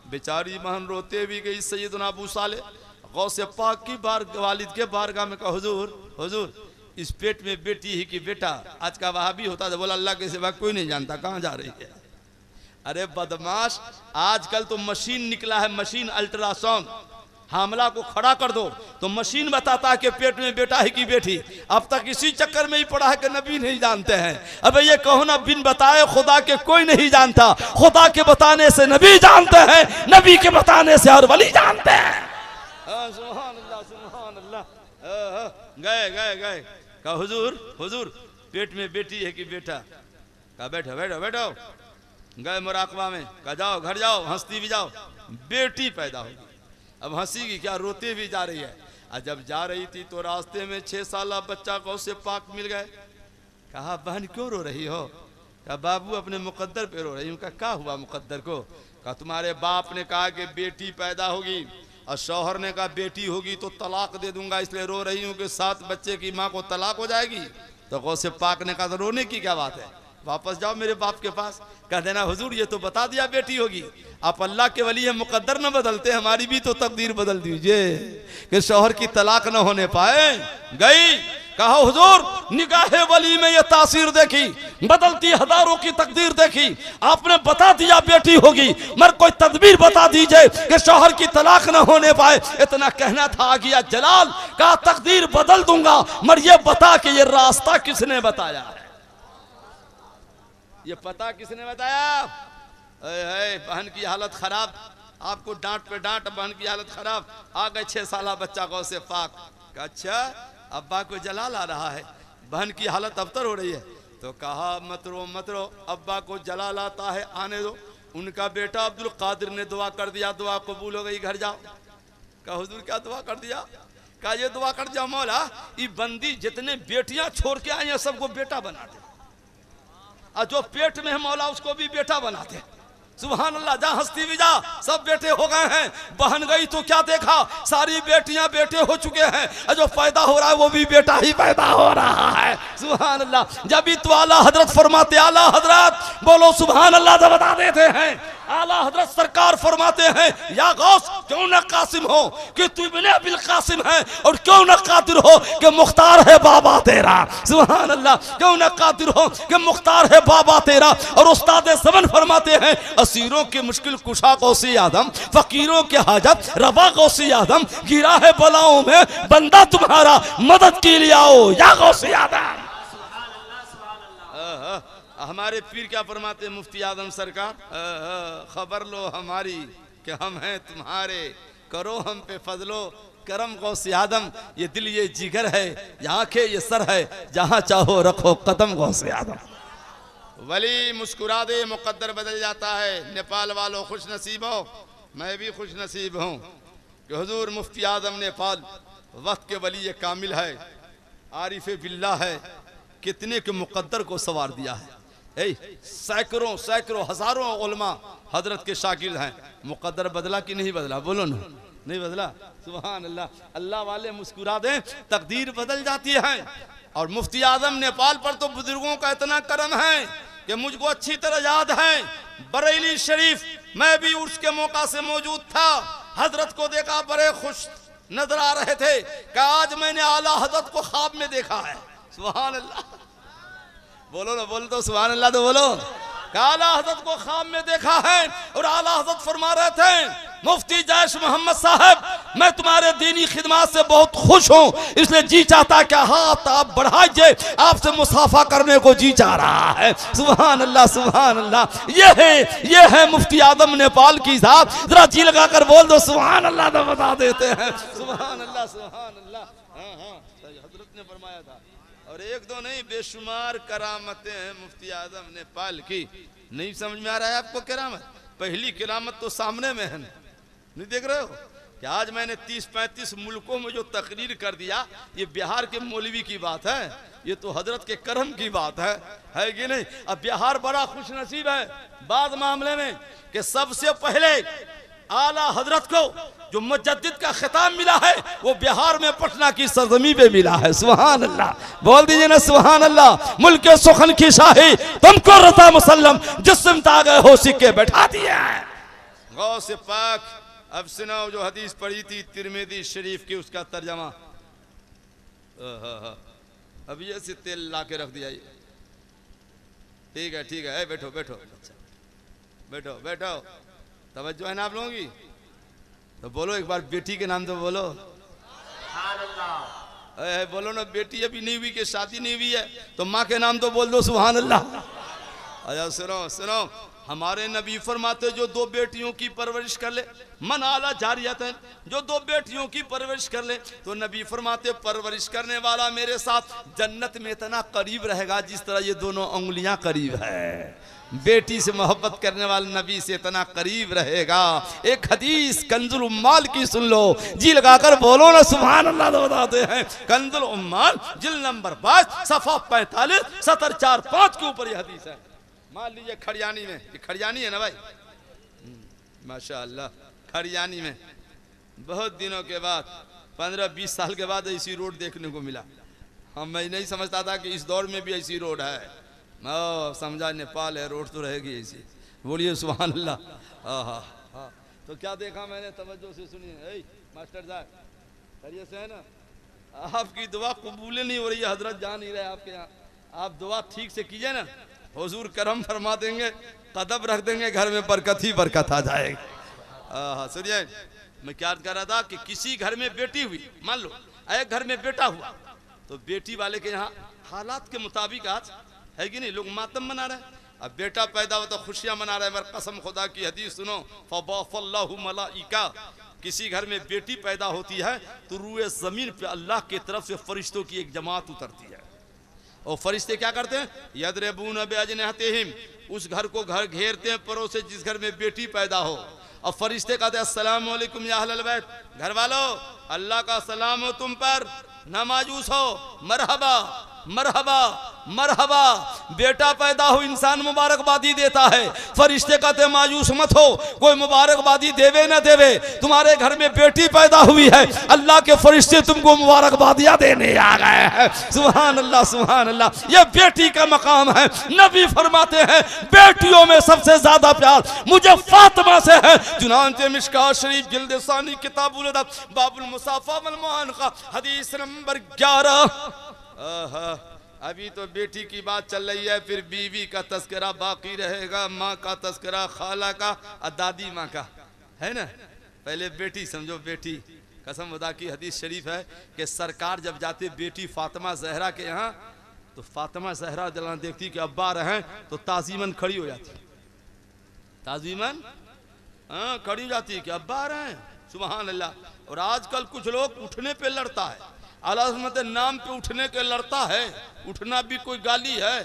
बेचारी बहन रोते भी गई सैयदना अबू साले गौसे पाक की वालिद के बारगाह में कहा हुजूर हुजूर इस पेट में बेटी ही कि बेटा। आज का वहाबी होता था, बोला अल्लाह के सिवा कोई नहीं जानता कहाँ जा रही है। अरे बदमाश, आजकल तो मशीन निकला है, मशीन अल्ट्रासाउंड, हामला को खड़ा कर दो तो मशीन बताता है कि पेट में बेटा है कि बेटी। अब तक इसी चक्कर में ही पड़ा है कि नबी नहीं जानते हैं। अब ये कहो ना बिन बताए खुदा के कोई नहीं जानता, खुदा के बताने से नबी जानते हैं, नबी के बताने से हर वली जानते हैं। सुभान अल्लाह सुभान अल्लाह। गए गए गए, कहा हुजूर हुजूर पेट में बेटी है कि बेटा? कहा बैठो बैठो बैठो। गए मुराकबा में, कहा जाओ घर जाओ, हंसती भी जाओ, बेटी पैदा होगी। अब हंसीगी क्या, रोती भी जा रही है। और जब जा रही थी तो रास्ते में 6 साल बच्चा गौसे पाक मिल गए। कहा बहन क्यों रो रही हो? कहा बाबू अपने मुकद्दर पे रो रही हूँ। कहा क्या हुआ मुकद्दर को? कहा तुम्हारे बाप ने कहा कि बेटी पैदा होगी और शौहर ने कहा बेटी होगी तो तलाक दे दूंगा, इसलिए रो रही हूँ कि 7 बच्चे की माँ को तलाक हो जाएगी। तो गौसे पाक ने कहा तो रोने की क्या बात है, वापस जाओ मेरे बाप के पास, कह देना हुजूर ये तो बता दिया बेटी होगी, आप अल्लाह के वली है, मुकद्दर न बदलते, हमारी भी तो तकदीर बदल दीजिए कि शौहर की तलाक न होने पाए। गई, कहा हुजूर निगाहे वली में ये तासीर देखी, बदलती हजारों की तकदीर देखी, आपने बता दिया बेटी होगी, मगर कोई तदबीर बता दीजिए कि शौहर की तलाक न होने पाए। इतना कहना था, आ गया जलाल, कहा तकदीर बदल दूंगा, मगर ये बता कि ये रास्ता किसने बताया है, ये पता किसने बताया? बहन की हालत खराब, आपको डांट पे डांट, बहन की हालत खराब। आ गए 6 साल बच्चा गौसे पाक। अच्छा अब्बा को जलाल आ रहा है, बहन की हालत अबतर हो रही है। तो कहा मत रो मत रो, अब्बा को जलाल आता है, आने दो। उनका बेटा अब्दुल कादिर ने दुआ कर दिया, दुआ कबूल हो गई, घर जाओ। कहा हुजूर क्या दुआ कर दिया? कहा ये दुआ कर दिया मौला ये बंदी जितने बेटियां छोड़ के आई हैं सबको बेटा बना दे, और जो पेट में है मौला उसको भी बेटा बना दे। सुभान अल्लाह। जहाँ हस्ती भी जा सब बेटे हो गए हैं, बहन गई तो क्या देखा, सारी बेटियां बेटे हो चुके हैं, और जो पैदा हो रहा है वो भी बेटा ही पैदा हो रहा है। सुभान अल्लाह। जब भी तो आला हजरत फरमाते, आला हजरत बोलो सुभान अल्लाह, तो बता देते हैं आला हजरत सरकार फरमाते हैं, या गौस क्यों न कासिम हो कि तू इब्ने अबिल कासिम है, और क्यों न कादिर हो कि मुख्तार है बाबा तेरा। सुभान अल्लाह। क्यों न कादिर हो कि मुख्तार है बाबा तेरा। और उस्ताद ज़मान फरमाते हैं, असीरों की मुश्किल कुशा गौसी आदम, फकीरों के हाजत रवा गौसी आदम, गिरा है बलाओं में बंदा तुम्हारा, मदद के लिए आओ या गौसी आदम। हमारे पीर क्या फरमाते हैं मुफ्ती आदम सरकार, खबर लो हमारी कि हम हैं तुम्हारे, करो हम पे फजलो करम गौसे आदम। ये दिल ये जिगर है, ये आंखें ये सर है, जहां चाहो रखो कदम गौसे आदम। वली मुस्कुरा दे मुकद्दर बदल जाता है। नेपाल वालों खुश नसीब हो, मैं भी खुश नसीब हूँ कि हुजूर मुफ्ती आदम नेपाल वक्त के वली ये कामिल है, आरिफ बिल्ला है, कितने के मुकद्दर को सवार दिया है। सैकड़ों सैकड़ों हजारों उलमा हजरत के शागिर्द हैं। मुकद्दर बदला कि नहीं बदला, बोलो ना, नहीं बदला। सुभान अल्लाह। अल्लाह वाले मुस्कुरा दें तकदीर बदल जाती है। और मुफ्ती आजम नेपाल पर तो बुजुर्गों का इतना करम है कि मुझको अच्छी तरह याद है, बरेली शरीफ मैं भी उर्स के मौका से मौजूद था, हजरत को देखा बड़े खुश नजर आ रहे थे कि आज मैंने आला हजरत को ख्वाब में देखा है। सुभान अल्लाह। बोलो ना, बोल तो सुभान अल्लाह तो बोलो। आला हजरत को ख्वाब में देखा है और आला हजरत फरमा रहे थे, मुफ्ती जैश मोहम्मद साहब मैं तुम्हारे दीनी खिदमत से बहुत खुश हूँ, इसलिए जी चाहता क्या हाथ आप बढ़ाइए, आपसे मुसाफा करने को जी चाह रहा है। सुभान अल्लाह सुभान अल्लाह। ये है मुफ्ती आदम नेपाल की जात। जरा जी लगा कर बोल दो सुभान अल्लाह, तो बता देते हैं सुभान अल्लाह सुभान अल्लाह। हाँ हाँ हजरत ने फरमाया था, और एक दो नहीं बेशुमार करामतें हैं मुफ्ती आजम नेपाल की। नहीं समझ में आ रहा है आपको करामत? पहली करामत तो सामने में है, नहीं देख रहे हो कि आज मैंने 30-35 मुल्कों में जो तकरीर कर दिया, ये बिहार के मौलवी की बात है, ये तो हजरत के करम की बात है कि नहीं? अब बिहार बड़ा खुश नसीब है बाद मामले में कि सबसे पहले आला हजरत को जो मुजद्दिद का खिताब मिला है वो बिहार में पटना की सरजमी पे मिला है। सुभान अल्लाह। बोल दीजिए ना सुभान अल्लाह। मुल्क के सुखन की शाही तुमको रता मुसल्लम, जिस्म तागे हो सिक्के बैठा दिया है। गौ से पाक। अब सुनाओ जो हदीस पढ़ी थी तिरमिज़ी शरीफ की, उसका तर्जमा। अब ये से तेल ला के रख दिया। ठीक है बैठो बैठो बैठो बैठो। तवज्जो है ना आप लोगों की? तो बोलो एक बार बेटी के नाम तो बोलो। बोलो ना, बेटी अभी नहीं हुई कि शादी नहीं हुई है तो माँ के नाम तो बोल दो सुभान अल्लाह। अच्छा सुनो, हमारे नबी फरमाते जो 2 बेटियों की परवरिश कर ले, मन आला जारियत है, जो 2 बेटियों की परवरिश कर ले तो नबी फरमाते परवरिश करने वाला मेरे साथ जन्नत में इतना करीब रहेगा जिस तरह ये दोनों उंगलियां करीब है। बेटी से मोहब्बत करने वाले नबी से इतना करीब रहेगा। एक हदीस कंजुल उम्माल की सुन लो, जी लगाकर बोलो ना सुभान अल्लाह। तो बताते हैं कंजुल उम्माल जिल नंबर 5 सफा 45 सतर 4-5 के ऊपर ये हदीस है। मान लीजिए खड़ियानी में, ये खड़ियानी है ना भाई, माशाअल्लाह खड़ियानी में बहुत दिनों के बाद 15-20 साल के बाद ऐसी रोड देखने को मिला। मैं नहीं समझता था कि इस दौर में भी ऐसी रोड है। समझा नेपाल है, रोड तो रहेगी ऐसी। बोलिए सुभान अल्लाह। हाँ तो क्या देखा मैंने, तवज्जो से सुनिए। मास्टर साहब खैरियत से है ना? आपकी दुआ कबूल नहीं हो रही है, हजरत जा नहीं रहे आपके यहाँ। आप दुआ ठीक से कीजिए ना, हुजूर करम फरमा देंगे, कदम रख देंगे, घर में बरकत ही बरकत आ जाएगी। सुनिए मैं क्या कर रहा था कि किसी घर में बेटी हुई, मान लो एक घर में बेटा हुआ, तो बेटी वाले के यहाँ हालात के मुताबिक आज है कि नहीं, लोग मातम मना रहे हैं। अब बेटा पैदा हुआ तो खुशियां मना रहे हैं, मगर कसम खुदा की हदीस सुनो, फबाफल्लाहु मलाइका, किसी घर में बेटी पैदा होती है तो रूए जमीन पे अल्लाह की तरफ से फरिश्तों की एक जमात उतरती है। और फरिश्ते क्या करते हैं, यदरिबून बिअजनिहतिहिम, उस घर को घर घेरते हैं परों से जिस घर में बेटी पैदा हो। और फरिश्ते कहते हैं अस्सलामु अलैकुम या अहलल बैत, घर वालों अल्लाह का सलाम हो तुम पर, नमाजूस हो, मरहबा मरहबा मरहबा। बेटा पैदा हो इंसान मुबारकबादी देता है, फरिश्ते कहते मायूस मत हो, कोई मुबारकबादी देवे ना देवे, तुम्हारे घर में बेटी पैदा हुई है, अल्लाह के फरिश्ते तुमको मुबारकबादियां देने आ गए हैं। सुभान अल्लाह सुभान अल्लाह। ये बेटी का मकाम है। नबी फरमाते हैं बेटियों में सबसे ज्यादा प्यार मुझे फातिमा से है। चुनांचे मिशकात शरीफ जिल्द सानी किताबुल अदब बाबुल मुसाफा वल मुआनका हदीस नंबर 11। अभी तो बेटी की बात चल रही है, फिर बीवी का तस्करा बाकी रहेगा, माँ का तस्करा, खाला का और दादी माँ का, है ना। पहले बेटी समझो, बेटी। कसम खुदा की हदीस शरीफ है कि सरकार जब जाते बेटी फातिमा जहरा के यहाँ, तो फातिमा जहरा जला देखती कि अब्बा रहे तो ताजीमन खड़ी हो जाती, ताजीमन खड़ी हो जाती कि अब्बा रहे। सुभान अल्लाह। और आजकल कुछ लोग उठने पे लड़ता है, अलाजमत नाम पे उठने के लड़ता है। उठना भी कोई गाली है।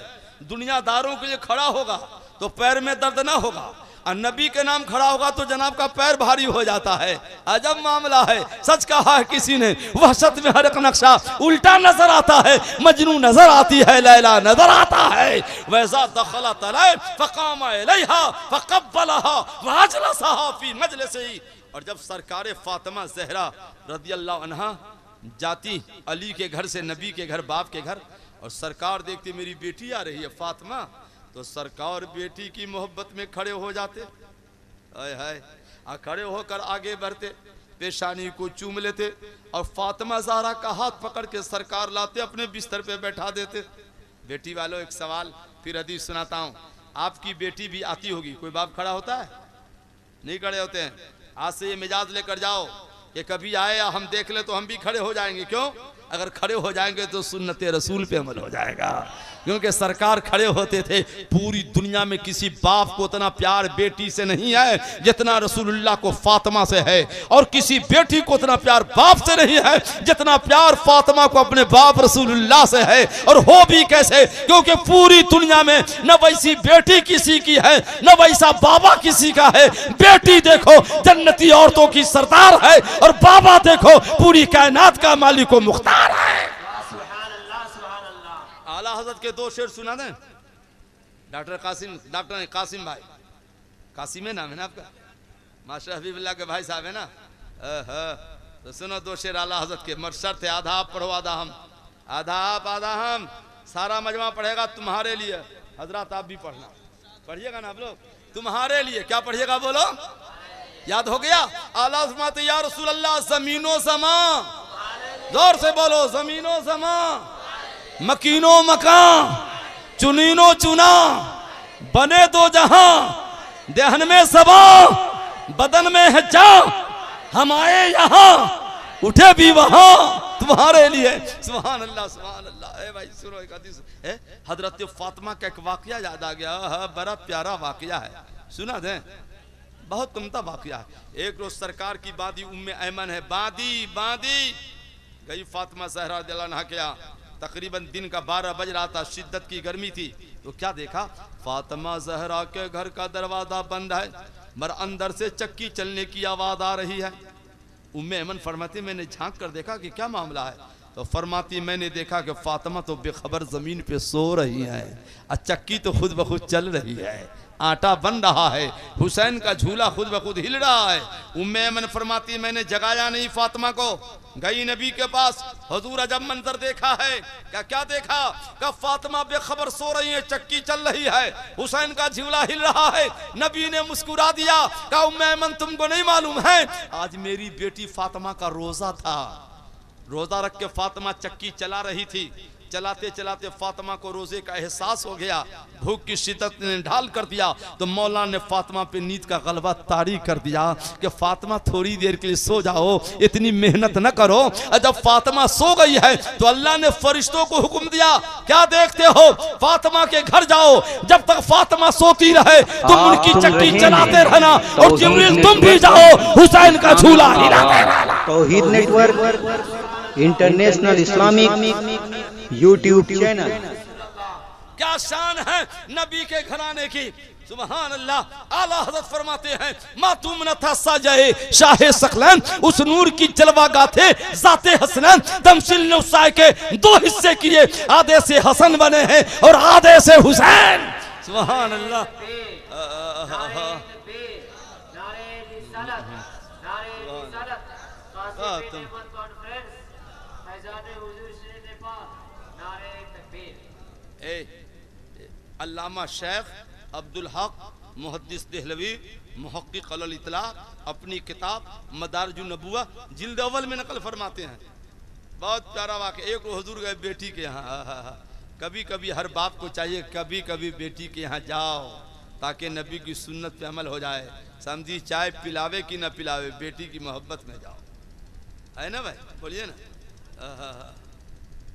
दुनियादारों के लिए खड़ा होगा तो पैर में दर्द ना होगा, और नबी के नाम खड़ा होगा तो जनाब का पैर भारी हो जाता है। अजब मामला है। सच कहा है किसी ने, वहशत में हर एक नक्शा उल्टा नजर आता है, मजनू नजर आती है, लैला नजर आता है। वैसा दखला तलै फकामा इलैहा फकब्बलहा वअजलसहा फी मजलिसी। और जब सरकार फातिमा ज़हरा रदियल्लाहु अन्हा जाती अली के घर से नबी के घर, बाप के घर, और सरकार देखती मेरी बेटी आ रही है फातिमा, तो सरकार बेटी की मोहब्बत में खड़े हो जाते, हाय हाय, खड़े होकर आगे बढ़ते, पेशानी को चूम लेते और फातिमा ज़हरा का हाथ पकड़ के सरकार लाते, अपने बिस्तर पे बैठा देते। बेटी वालों एक सवाल फिर हदीस सुनाता हूँ। आपकी बेटी भी आती होगी, कोई बाप खड़ा होता है? नहीं खड़े होते हैं। आज से ये मिजाज लेकर जाओ कि कभी आए या हम देख ले तो हम भी खड़े हो जाएंगे। क्यों? अगर खड़े हो जाएंगे तो सुन्नते रसूल पे अमल हो जाएगा। क्योंकि सरकार खड़े होते थे। पूरी दुनिया में किसी बाप को उतना प्यार बेटी से नहीं है जितना रसूलुल्लाह को फातिमा से है, और किसी बेटी को उतना प्यार बाप से नहीं है जितना प्यार फातिमा को अपने बाप रसूलुल्लाह से है। और हो भी कैसे? क्योंकि पूरी दुनिया में न वैसी बेटी किसी की है, न वैसा बाबा किसी का है। बेटी देखो जन्नती औरतों की सरदार है, और बाबा देखो पूरी कायनात का मालिक व मुख्तार है। आला हजरत के दो शेर सुना दें। डॉक्टर कासिम भाई, कासिम है नाम है ना आपका, मास्टर हबीबुल्लाह के भाई साहब है ना। तो सुनो दो शेर आला हजरत के। मर्शर थे आधा आप पढ़ो आधा हम, आधा आप आधा हम। सारा मजमा पढ़ेगा तुम्हारे लिए। हजरत आप भी पढ़ना, पढ़िएगा ना आप लोग, तुम्हारे लिए। क्या पढ़िएगा बोलो? याद हो गया? आला फरमाते या रसूल अल्लाह जमीनो समा, जोर से बोलो, जमीनो समा, मकीनो मकान, चुनीनो चुना, बने दो जहां, देहन में सबा, बदन में है जा, हम आए यहाँ उठे भी वहां तुम्हारे लिए। सुभान अल्लाह सुभान अल्लाह। ए भाई सुनो एक हदीस है, हजरत फातिमा का एक वाकया याद आ गया। बड़ा प्यारा वाकया है, सुना दें, बहुत उम्दा वाकया है। एक रोज सरकार की बादी उम्मे ऐमन है, बादी गई फातिमा ज़हरा रज़ियल्लाहु अन्हा के यहाँ। तकरीबन दिन का 12 बज रहा था, शिद्दत की गर्मी थी। तो क्या देखा? फातिमा ज़हरा के घर का दरवाजा बंद है, मगर अंदर से चक्की चलने की आवाज आ रही है। उम्मे ऐमन फरमाती मैंने झांक कर देखा कि क्या मामला है। तो फरमाती मैंने देखा कि फातिमा तो बेखबर जमीन पे सो रही है, और चक्की तो खुद ब खुद चल रही है, आटा बन रहा है, हुसैन का झूला खुद ब खुद हिल रहा है। उम्मे ऐमन फरमाती मैंने जगाया नहीं फातिमा को, गई नबी के पास। हुजूर अजब मंजर देखा है। क्या देखा? का फातिमा बेखबर सो रही है, चक्की चल रही है, हुसैन का झूला हिल रहा है। नबी ने मुस्कुरा दिया, कहा उम्मे ऐमन तुमको नहीं मालूम है आज मेरी बेटी फातिमा का रोजा था। रोजा रख के फातिमा चक्की चला रही थी। चलाते चलाते फातिमा को रोजे का एहसास हो गया, भूख की शिद्दत ने ढाल कर दिया। तो मौला ने फातिमा पे नींद का गलबा तारी कर दिया कि फातिमा थोड़ी देर के लिए सो जाओ, इतनी मेहनत न करो। और जब फातिमा सो गई है तो अल्लाह ने फरिश्तों को हुक्म दिया, क्या देखते हो, फातिमा के घर जाओ, जब तक फातिमा सोती रहे तुम उनकी चक्की चलाते रहना, और जिब्रील तुम भी जाओ हुसैन का झूला हिलाते रहना। Tauheed network international Islamic YouTube channel. क्या शान है नबी के घराने की। सुभान अल्लाह। आला हज़रत फरमाते हैं मातूम न था साजाए शाहे सकलैन, उस नूर की जलवा गाथे जाते हसनैन। तमसील ने उस साए के दो हिस्से किए, आधे से हसन बने हैं और आधे से हुसैन। सुभान अल्लाह। अल्लामा शेख अब्दुल हक मुहद्दिस देहलवी मुहक्किक अल इतला अपनी किताब मदारिजुन नबुवा जिल्द अव्वल में नकल फरमाते हैं। बहुत प्यारा वाक़या। एक हुजूर गए बेटी के यहाँ, कभी कभी हर बाप को चाहिए कभी कभी बेटी के यहाँ जाओ ताकि नबी की सुन्नत पे अमल हो जाए। समझी चाय पिलावे कि ना पिलावे, बेटी की मोहब्बत में जाओ, है ना भाई, बोलिए ना।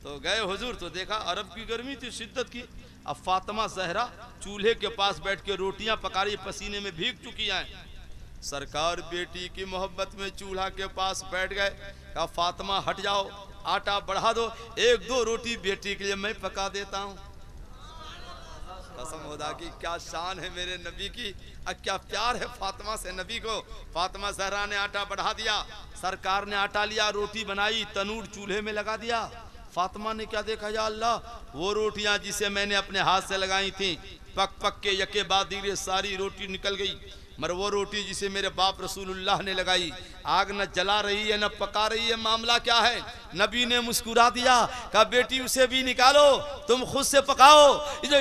तो गए हुजूर तो देखा अरब की गर्मी थी शिद्दत की। अब फातिमा जहरा चूल्हे के पास बैठ के रोटियां पका रही, पसीने में भीग चुकी हैं। सरकार बेटी की मोहब्बत में चूल्हा के पास बैठ गए। कहा फातिमा हट जाओ, आटा बढ़ा दो, एक दो रोटी बेटी के लिए मैं पका देता हूँ। कसम खुदा की क्या शान है मेरे नबी की, क्या प्यार है फातिमा से नबी को। फातिमा जहरा ने आटा बढ़ा दिया, सरकार ने आटा लिया, रोटी बनाई, तनूर चूल्हे में लगा दिया। फातिमा ने क्या देखा, या अल्लाह, वो रोटियां जिसे मैंने अपने हाथ से लगाई थी पक पक के यके बाद धीरे सारी रोटी निकल गई, मगर वो रोटी जिसे मेरे बाप रसूलुल्लाह ने लगाई आग न जला रही है न पका रही है, मामला क्या है। नबी ने मुस्कुरा दिया, कहा बेटी उसे भी निकालो, तुम खुद से पकाओ।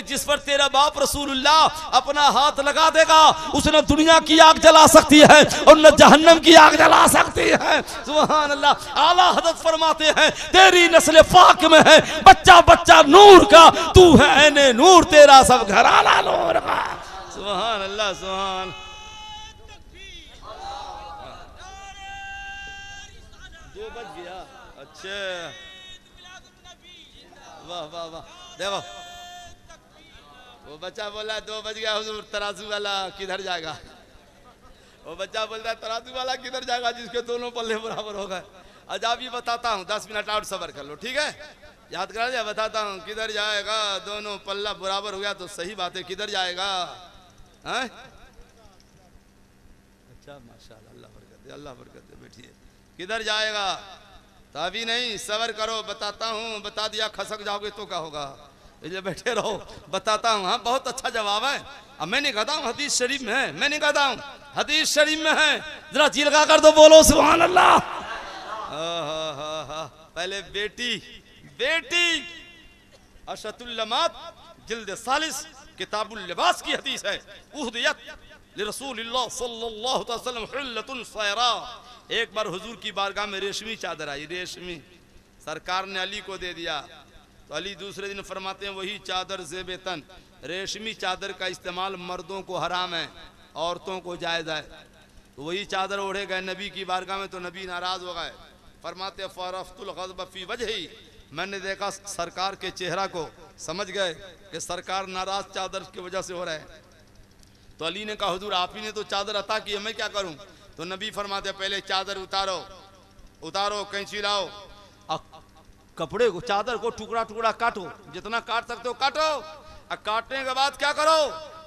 जिस पर तेरा बाप रसूलुल्लाह अपना हाथ लगा देगा उसने दुनिया की आग जला सकती है और न जहन्नम की आग जला सकती है। सुभान अल्लाह। आला हज़रत फरमाते हैं तेरी नस्ल पाक में है बच्चा बच्चा नूर का, तू है ऐने नूर, तेरा सब घराना नूर का। सुभान अल्लाह। सुभान। बच गया, अच्छा, वाह वाह वाह। देखो वो बच्चा बोला 2 बज गया हुजूर, तराजू वाला किधर जाएगा। वो बच्चा बोलता है तराजू वाला किधर जाएगा जिसके दोनों पल्ले बराबर हो गए। अच्छा अभी बताता हूँ, 10 मिनट और सब्र कर लो, ठीक है, याद करा दिया, बताता हूँ किधर जाएगा। दोनों पल्ला बराबर हो गया तो सही बात है, किधर जाएगा है? अच्छा माशाल्लाह, अल्लाह बरकत दे, अल्लाह बरकत दे। बैठिए, किधर जाएगा तो अभी नहीं, सबर करो, बताता हूँ। बता दिया खसक जाओगे तो क्या होगा, इसलिए बैठे रहो, बताता हूँ। हाँ बहुत अच्छा जवाब है। अब मैं नहीं कहता हूँ हदीस शरीफ में है, मैं नहीं कहता हूँ हदीस शरीफ में है, जरा जी लगा कर दो, बोलो सुभान अल्लाह। पहले बेटी, बेटी अशतुल लमात जिल्द सालिस किताबुल लिबास की हदीस है। उहदियत लिरसूलिल्लाह सल्लल्लाहु अलैहि वसल्लम हुल्लतुन सयरा। एक बार हुजूर की बारगाह में रेशमी चादर आई, रेशमी, सरकार ने अली को दे दिया तो अली दूसरे दिन फरमाते हैं वही चादर ज़ेब तन। रेशमी चादर का इस्तेमाल मर्दों को हराम है, औरतों को जायज़ है। तो वही चादर ओढ़े गए नबी की बारगाह में तो नबी नाराज हो गए। फरमाते फरफ्तुल ग़ज़ब फ़ी वजही, मैंने देखा सरकार के चेहरा को, समझ गए कि सरकार नाराज चादर की वजह से हो रहा है। तो अली ने कहा हुजूर आप ही ने तो चादर अता की है, मैं क्या करूं। तो नबी फरमाते पहले चादर उतारो, उतारो, कैंची लाओ, कपड़े को, चादर को टुकड़ा टुकड़ा काटो, जितना काट सकते हो काटो। और काटने के बाद क्या करो,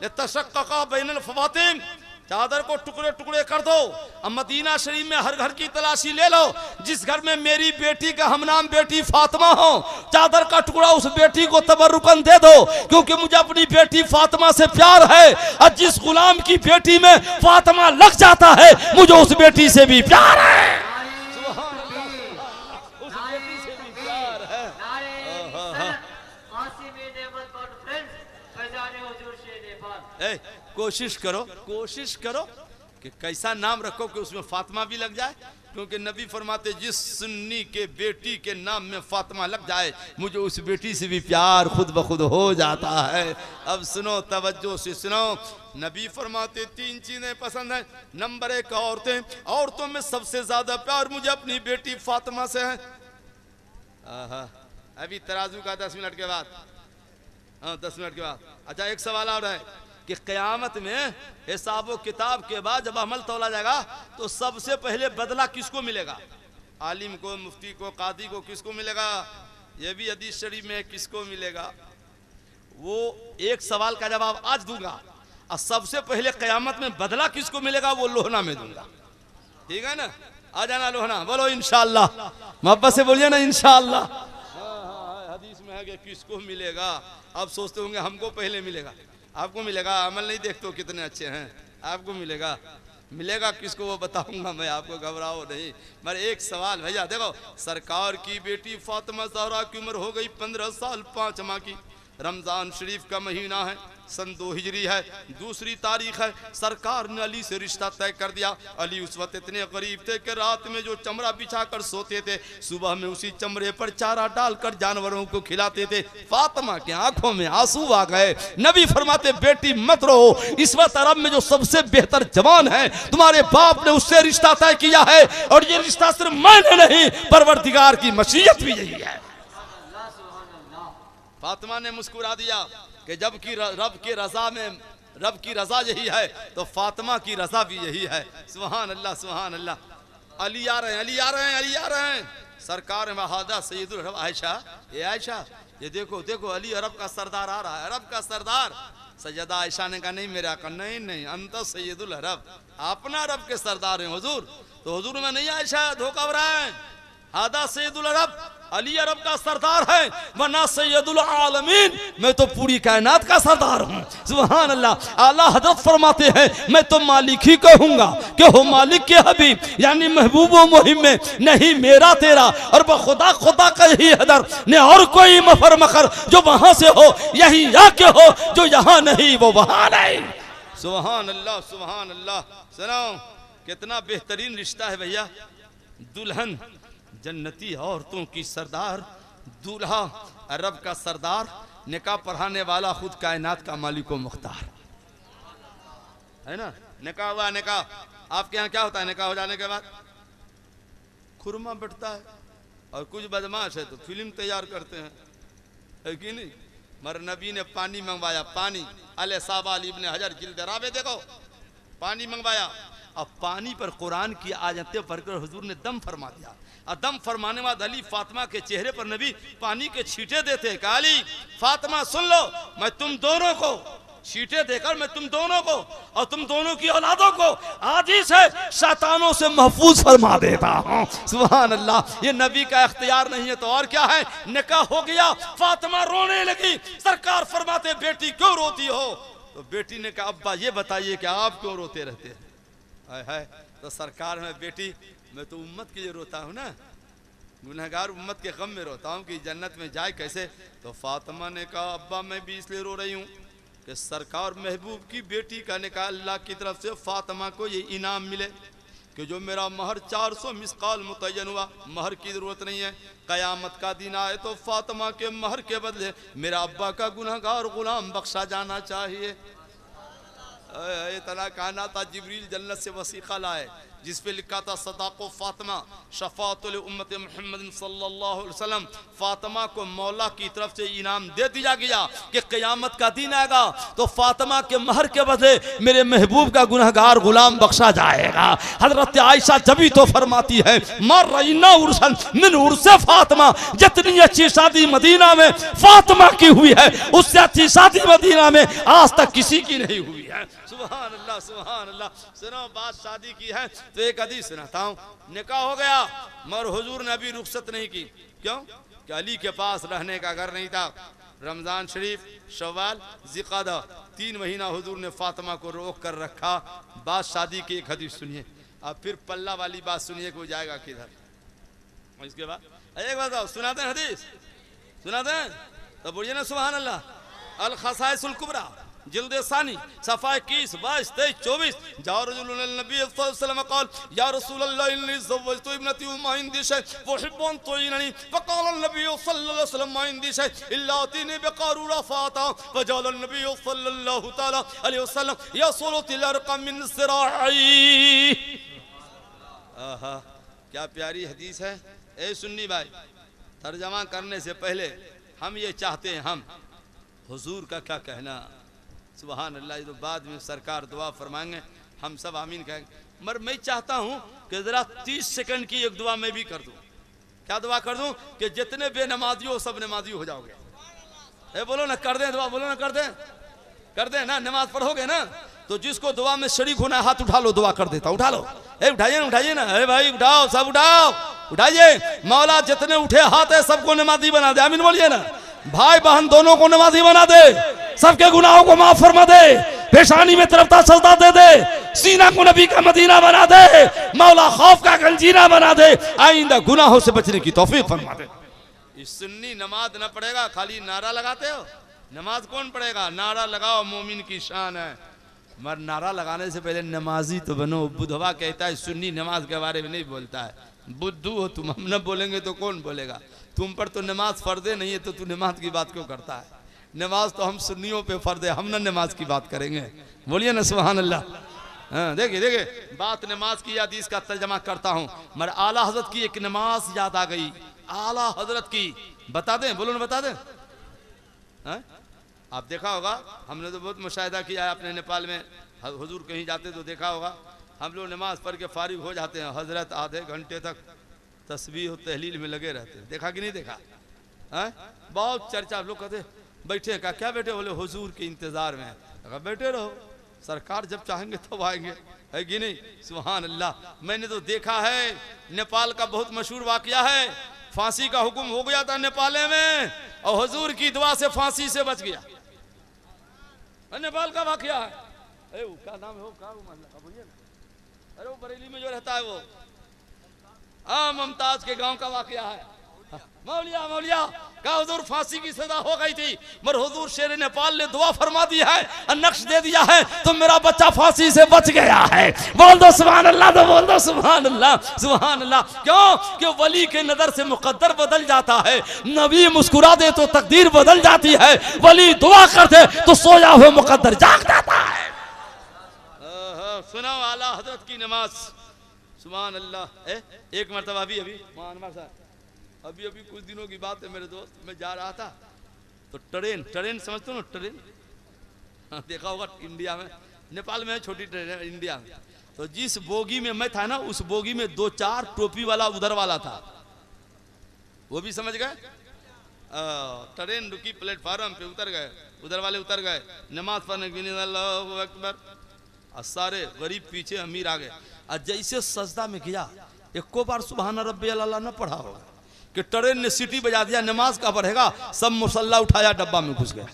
तशक्कका बैनल फवातिन, चादर को टुकड़े टुकड़े कर दो। अब मदीना शरीफ में हर घर की तलाशी ले लो, जिस घर में मेरी बेटी का हमनाम बेटी फातिमा हो, चादर का टुकड़ा उस बेटी को तबर्रुकन दे दो, क्योंकि मुझे अपनी बेटी फातिमा से प्यार है। और जिस गुलाम की बेटी में फातिमा लग जाता है मुझे उस बेटी से भी प्यार है। उस बेटी से भी प्यार है। कोशिश करो, कोशिश करो कि कैसा नाम रखो कि उसमें फातिमा भी लग जाए, क्योंकि नबी फरमाते जिस सुन्नी के बेटी के नाम में फातिमा लग जाए मुझे उस बेटी से भी प्यार खुद ब खुद हो जाता है। अब सुनो, तवज्जो से सुनो, नबी फरमाते 3 चीजें पसंद हैं। नंबर 1 औरतें, औरतों में सबसे ज्यादा प्यार मुझे अपनी बेटी फातिमा से है। अभी तराजू का 10 मिनट के बाद, हाँ 10 मिनट के बाद। अच्छा एक सवाल और है कि क़यामत में हिसाब व किताब के बाद जब अमल तोला जाएगा तो सबसे पहले बदला किसको मिलेगा, आलिम को, मुफ्ती को, कादी को, किसको मिलेगा। ये भी हदीस शरीफ में किसको मिलेगा। वो एक सवाल का जवाब आज दूंगा, और सबसे पहले क़यामत में बदला किसको मिलेगा, वो लोहना में दूंगा। ठीक है ना, आ जाना लोहना, बोलो इंशाअल्लाह, मोहब्बत से बोलिए ना इंशाअल्लाह। हदीस में है कि किसको मिलेगा, आप सोचते होंगे हमको पहले मिलेगा, आपको मिलेगा, अमल नहीं देखते हो कितने अच्छे हैं, आपको मिलेगा। मिलेगा किसको वो बताऊंगा मैं आपको, घबराओ नहीं। मगर एक सवाल भैया, देखो सरकार की बेटी फातिमा ज़हरा की उम्र हो गई 15 साल 5 माह की। रमज़ान शरीफ का महीना है, सन 2 हिजरी है, दूसरी तारीख है। सरकार ने अली से रिश्ता तय कर दिया। अली उस वक्त इतने गरीब थे कि रात में जो चमड़ा बिछा कर सोते थे, सुबह में उसी चमड़े पर चारा डालकर जानवरों को खिलाते थे। फातिमा की आंखों में आंसू आ गए। नबी फरमाते, बेटी मत रो, इस वक्त अरब में जो सबसे बेहतर जवान है तुम्हारे बाप ने उससे रिश्ता तय किया है, और ये रिश्ता सिर्फ मैंने नहीं, परवरदिगार की मशीयत भी यही है। फातिमा ने मुस्कुरा दिया कि जब की रब की रजा में, रब की रजा यही है तो फातिमा की रजा भी यही है। सुभान अल्लाह, सुभान अल्लाह। अली आ रहे हैं, अली आ रहे हैं, अली आ रहे हैं। सरकार वहादा सैयदुल अरब, आयशा, ये आयशा, ये देखो देखो अली अरब का सरदार आ रहा है, अरब का सरदार। सैयदा आयशा ने कहा, नहीं मेरे आका, नहीं नहीं, अंत सैयदुल अरब, अपना अरब के सरदार हैं हुजूर। तो हुजूर में नहीं आयशा, धोखा भरा है, हादा सैयदुल अरब, अली अरब का सरदार है, वरना सैयदुल आलमीन, मैं तो पूरी कायनात का सरदार हूँ। सुभान अल्लाह। आला हज़रत फरमाते हैं, मैं तो मालिक ही कहूँगा कि हो मालिक के हबीब, यानी महबूब व मुहिम में नहीं मेरा तेरा, और बखुदा खुदा का ही हदर ने और कोई मफर मखर, जो वहाँ से हो यहीं आके हो, जो यहाँ नहीं वो वहाँ नहीं। सुभान अल्लाह, सुभान अल्लाह। सुनो कितना बेहतरीन रिश्ता है भैया। दुल्हन जन्नती औरतों की सरदार, दूल्हा अरब का सरदार, निकाह पढ़ाने वाला खुद कायनात का मालिक व मुख्तार है ना। निकाह हुआ, निकाह आपके यहाँ क्या होता है, निकाह हो जाने के बाद खुरमा बटता है, और कुछ बदमाश है तो फिल्म तैयार करते हैं, है कि नहीं। मगर नबी ने पानी मंगवाया, पानी, अले साबाल इब्ने हजर जिल्द राबे, देखो पानी मंगवाया, अब पानी पर कुरान की आयतें पढ़कर हुजूर ने दम फरमा दिया। और दम फरमाने बाद अली फातिमा के चेहरे पर नबी पानी के छींटे देते। कहा, अली फातिमा सुन लो, मैं तुम दोनों को छींटे देकर मैं तुम दोनों को और तुम दोनों की औलादों को आज ही से शैतानों से महफूज फरमा देता हूँ। सुभान अल्लाह। ये नबी का इख्तियार नहीं है तो और क्या है। निकाह हो गया, फातिमा रोने लगी। सरकार फरमाते, बेटी क्यों रोती हो। तो बेटी ने कहा, अब्बा ये बताइए कि आप क्यों रोते रहते हैं। है तो सरकार में, बेटी मैं तो उम्मत के लिए रोता हूँ ना, गुनहगार उम्मत के गम में रोता हूँ कि जन्नत में जाए कैसे। तो फातिमा ने कहा, अब्बा मैं भी इसलिए रो रही हूँ कि सरकार महबूब की बेटी का निकाह अल्लाह की तरफ से फातिमा को ये इनाम मिले कि जो मेरा महर 400 मिसकाल मुतय्यन हुआ, महर की ज़रूरत नहीं है। क़यामत का दिन आए तो फातिमा के महर के बदले मेरा अब्बा का गुनहगार गुलाम बख्शा जाना चाहिए। इतना कहना था, जिब्रील जन्नत से वसीक़ा लाए जिस पे लिखा था, सदाक़ो फातिमा शफ़ाअतुल उम्मत मुहम्मद सल्लल्लाहु अलैहि वसल्लम। फातिमा को मौला की तरफ से इनाम दे दिया गया कि क़यामत का दिन आएगा तो फातिमा के महर के बदले मेरे महबूब का गुनहगार गुलाम बख्शा जाएगा। हज़रत आयशा जभी तो फरमाती है, मर्रइना उर्सन मिन उर्से फातिमा, जितनी अच्छी शादी मदीना में फातिमा की हुई है, उससे अच्छी शादी मदीना में आज तक किसी की नहीं हुई है। सुभान अल्लाह, सुभान अल्लाह। सुनो, बात शादी की है तो एक हदीस सुनाता हूँ। निकाह हो गया मगर हुजूर ने अभी रुखसत नहीं की। क्यों? कि अली के पास रहने का घर नहीं था। रमज़ान शरीफ, शव्वाल, ज़िक़ादा 3 महीना हुजूर ने फातिमा को रोक कर रखा। बात शादी की एक हदीस सुनिए, अब फिर पल्ला वाली बात सुनिए कि वो जाएगा किधर। इसके बाद एक बात बताओ, सुनाते हैं हदीस, सुनाते हैं तो बोलिए ना सुभान अल्लाह। अल खसाइसुल कुबरा जिल्द सानी सफ़ा 21, 22, 23, 24। जाओ रजुल नबी सल्लल्लाहु अलैहि वसल्लम क़ाल या रसूलल्लाह इन्नी ज़व्वजतु इब्नती मा इंदी शै वुहिब्बु अन तुइननी फ़क़ाल नबी सल्लल्लाहु अलैहि वसल्लम मा इंदी शै इल्ला अतीनी बिक़ारूरा फ़ाता फ़जअल नबी सल्लल्लाहु तआला अलैहि वसल्लम यसुलुल अरक़म मिन ज़िराई। आहा, क्या प्यारी हदीस है। ए सुन्नी भाई, तर्जमा करने से पहले हम ये चाहते हैं, हम हुजूर का क्या कहना। सुभान अल्लाह। ये तो बाद में सरकार दुआ फरमाएंगे, हम सब आमीन कहेंगे। मगर मैं चाहता हूँ कि ज़रा 30 सेकंड की एक दुआ मैं भी कर दूँ। क्या दुआ कर दूँ? कि जितने बेनमाजी हो सब नमाजी हो जाओगे। ए बोलो ना, कर दें दुआ, बोलो ना, कर दें। कर दे ना, नमाज पढ़ोगे ना तो जिसको दुआ में शरीक होना है हाथ उठा लो, दुआ कर देता, उठा लो। उठाइए ना, अरे भाई उठाओ, सब उठाओ, उठाइए। मौला जितने उठे हाथ है सबको नमाजी बना दे, आमीन बोलिए ना। भाई बहन दोनों को नमाजी बना दे, सबके गुनाहों को माफ फरमा दे, पेशानी में तरफता सजदा दे दे, सीना को नबी का मदीना बना दे, मौला खौफ का गंजीना बना दे, आइंदा गुनाहों से बचने की तौफीक फरमा दे। इस सुन्नी नमाज न पढ़ेगा, खाली नारा लगाते हो। नमाज कौन पढ़ेगा? नारा लगाओ, मोमिन की शान है, मगर नारा लगाने से पहले नमाजी तो बनो। बुधवा कहता है सुन्नी नमाज के बारे में नहीं बोलता है। बुद्धू हो तुम, हम न बोलेंगे तो कौन बोलेगा? तुम पर तो नमाज फर्दे नहीं है तो तू नमाज की बात क्यों करता है? नमाज तो हम सुन्नियों पे फर्द है, हम न नमाज की बात करेंगे। बोलिए ना सुभान अल्लाह। हाँ देखिए बात नमाज की, हदीस का तर्जमा करता हूँ, मगर आला हजरत की एक नमाज याद आ गई। आला हजरत की बता दें, बोलो ना बता दें। आप देखा होगा, हमने तो बहुत मुशाहिदा किया है अपने नेपाल में, हुजूर कहीं जाते तो देखा होगा, हम लोग नमाज पढ़ के फारिग हो जाते हैं, हजरत आधे घंटे तक तस्बीह और तहलील में लगे रहते हैं। देखा कि नहीं देखा? बहुत चर्चा, लोग कहते बैठे, कहा क्या बैठे? बोले हुजूर के इंतजार में। कहा बैठे रहो, सरकार जब चाहेंगे तब आएंगे, है कि नहीं? सुभान अल्लाह। मैंने तो देखा है, नेपाल का बहुत मशहूर वाकया है, फांसी का हुक्म हो गया था नेपाल में और हुजूर की दुआ से फांसी से बच गया। नेपाल का वाकया है। क्या नाम है वो? अरे वो बरेली में जो रहता है वो, मुमताज के गांव का वाकया है। मौलिया का हुजूर फांसी की सजा हो गई थी, मगर हुजूर शेर नेपाल ने दुआ फरमा दी है और नक्श दे दिया है तो मेरा बच्चा फांसी से बच गया है। बोल दो सुभान अल्लाह, तो बोल दो सुभान अल्लाह, सुभान अल्लाह। क्यों? कि वली के नजर से मुकद्दर बदल जाता है, नबी मुस्कुरा दे तो तकदीर बदल जाती है, वली दुआ कर दे तो सोया हुआ मुकद्दर जाग जाता है। सुनाओ आला हजरत की नमाज, सुभान अल्लाह। एक मरतबा अभी कुछ दिनों की बात है, मेरे दोस्त, मैं जा रहा था तो ट्रेन समझते हो ना, ट्रेन देखा होगा इंडिया में, नेपाल में छोटी ट्रेन है, इंडिया में। तो जिस बोगी में मैं था ना, उस बोगी में 2-4 टोपी वाला उधर वाला था, वो भी समझ गए। ट्रेन रुकी, प्लेटफार्म पे उतर गए, उधर वाले उतर गए, नमाज पढ़ने के लिए अल्लाहू अकबर, और सारे गरीब पीछे अमीर आ गए। और जैसे सजदा में गया, एको बार सुभान रब्बी अल्लाह न पढ़ा होगा कि ट्रेन ने सीटी बजा दिया, नमाज का पढ़ेगा, सब मुसल्ला उठाया, डब्बा में घुस गया।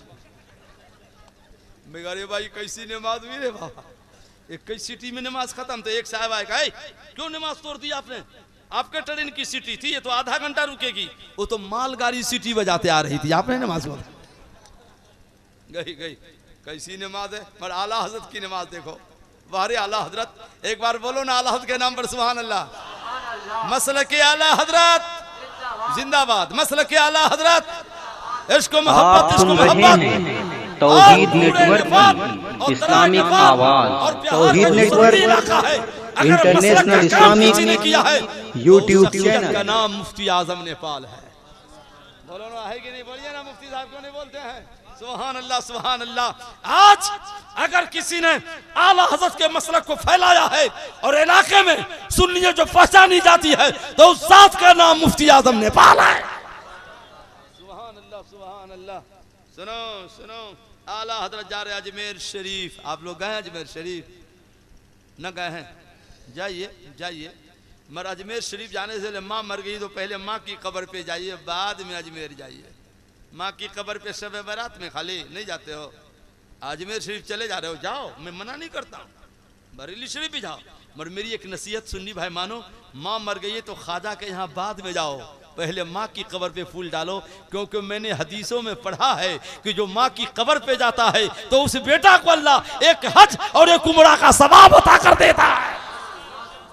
मेरे भाई कैसी नमाज हुई रे बाबा, एक कई सीटी में नमाज खत्म। तो एक साहब आएगा, क्यों नमाज तोड़ दी आपने? आपके ट्रेन की सीटी थी, ये तो आधा घंटा रुकेगी। वो तो मालगाड़ी सीटी बजाते आ रही थी, आपने नमाज पढ़ गई। कैसी नमाज है? पर आला हजरत की नमाज देखो, वारे आला हजरत। एक बार बोलो ना आला हजरत के नाम पर सुभान अल्लाह। मसलक आला हजरत जिंदाबाद, मसलक आला हजरत, इश्क मोहब्बत, इश्क मोहब्बत। तौहीद नेटवर्क, इस्लामिक आवाज, Tauheed network international Islamic YouTube channel का नाम मुफ्ती आजम नेपाल है। बोलो ना, है कि नहीं? बोलिए ना, मुफ्ती साहब क्यों नहीं बोलते हैं? सुभान अल्लाह, सुभान अल्लाह। आज अगर किसी ने आला हजरत के मसलक को फैलाया है और इलाके में सुन्नियत जो पहचानी जाती है, तो उस जात का नाम मुफ्ती आजम नेपाल है। सुभान अल्लाह, सुभान अल्लाह। सुनो, आला हजरत जा रहे अजमेर शरीफ। आप लोग गए अजमेर शरीफ? न गए हैं? जाइए। मगर अजमेर शरीफ जाने से माँ मर गई तो पहले माँ की कब्र पे जाइए, बाद में अजमेर जाइए। माँ की कब्र पे शब बारात में खाली नहीं जाते हो। अजमेर शरीफ चले जा रहे हो, जाओ, मैं मना नहीं करता हूँ, बरेली शरीफ भी जाओ। मगर मेरी एक नसीहत सुन्नी भाई मानो, माँ मर गई है तो ख्वाजा के यहाँ बाद में जाओ, पहले माँ की कब्र पे फूल डालो। क्योंकि मैंने हदीसों में पढ़ा है कि जो माँ की कब्र पे जाता है तो उस बेटा को अल्लाह एक हज और एक उम्रा का सवाब अता कर देता है।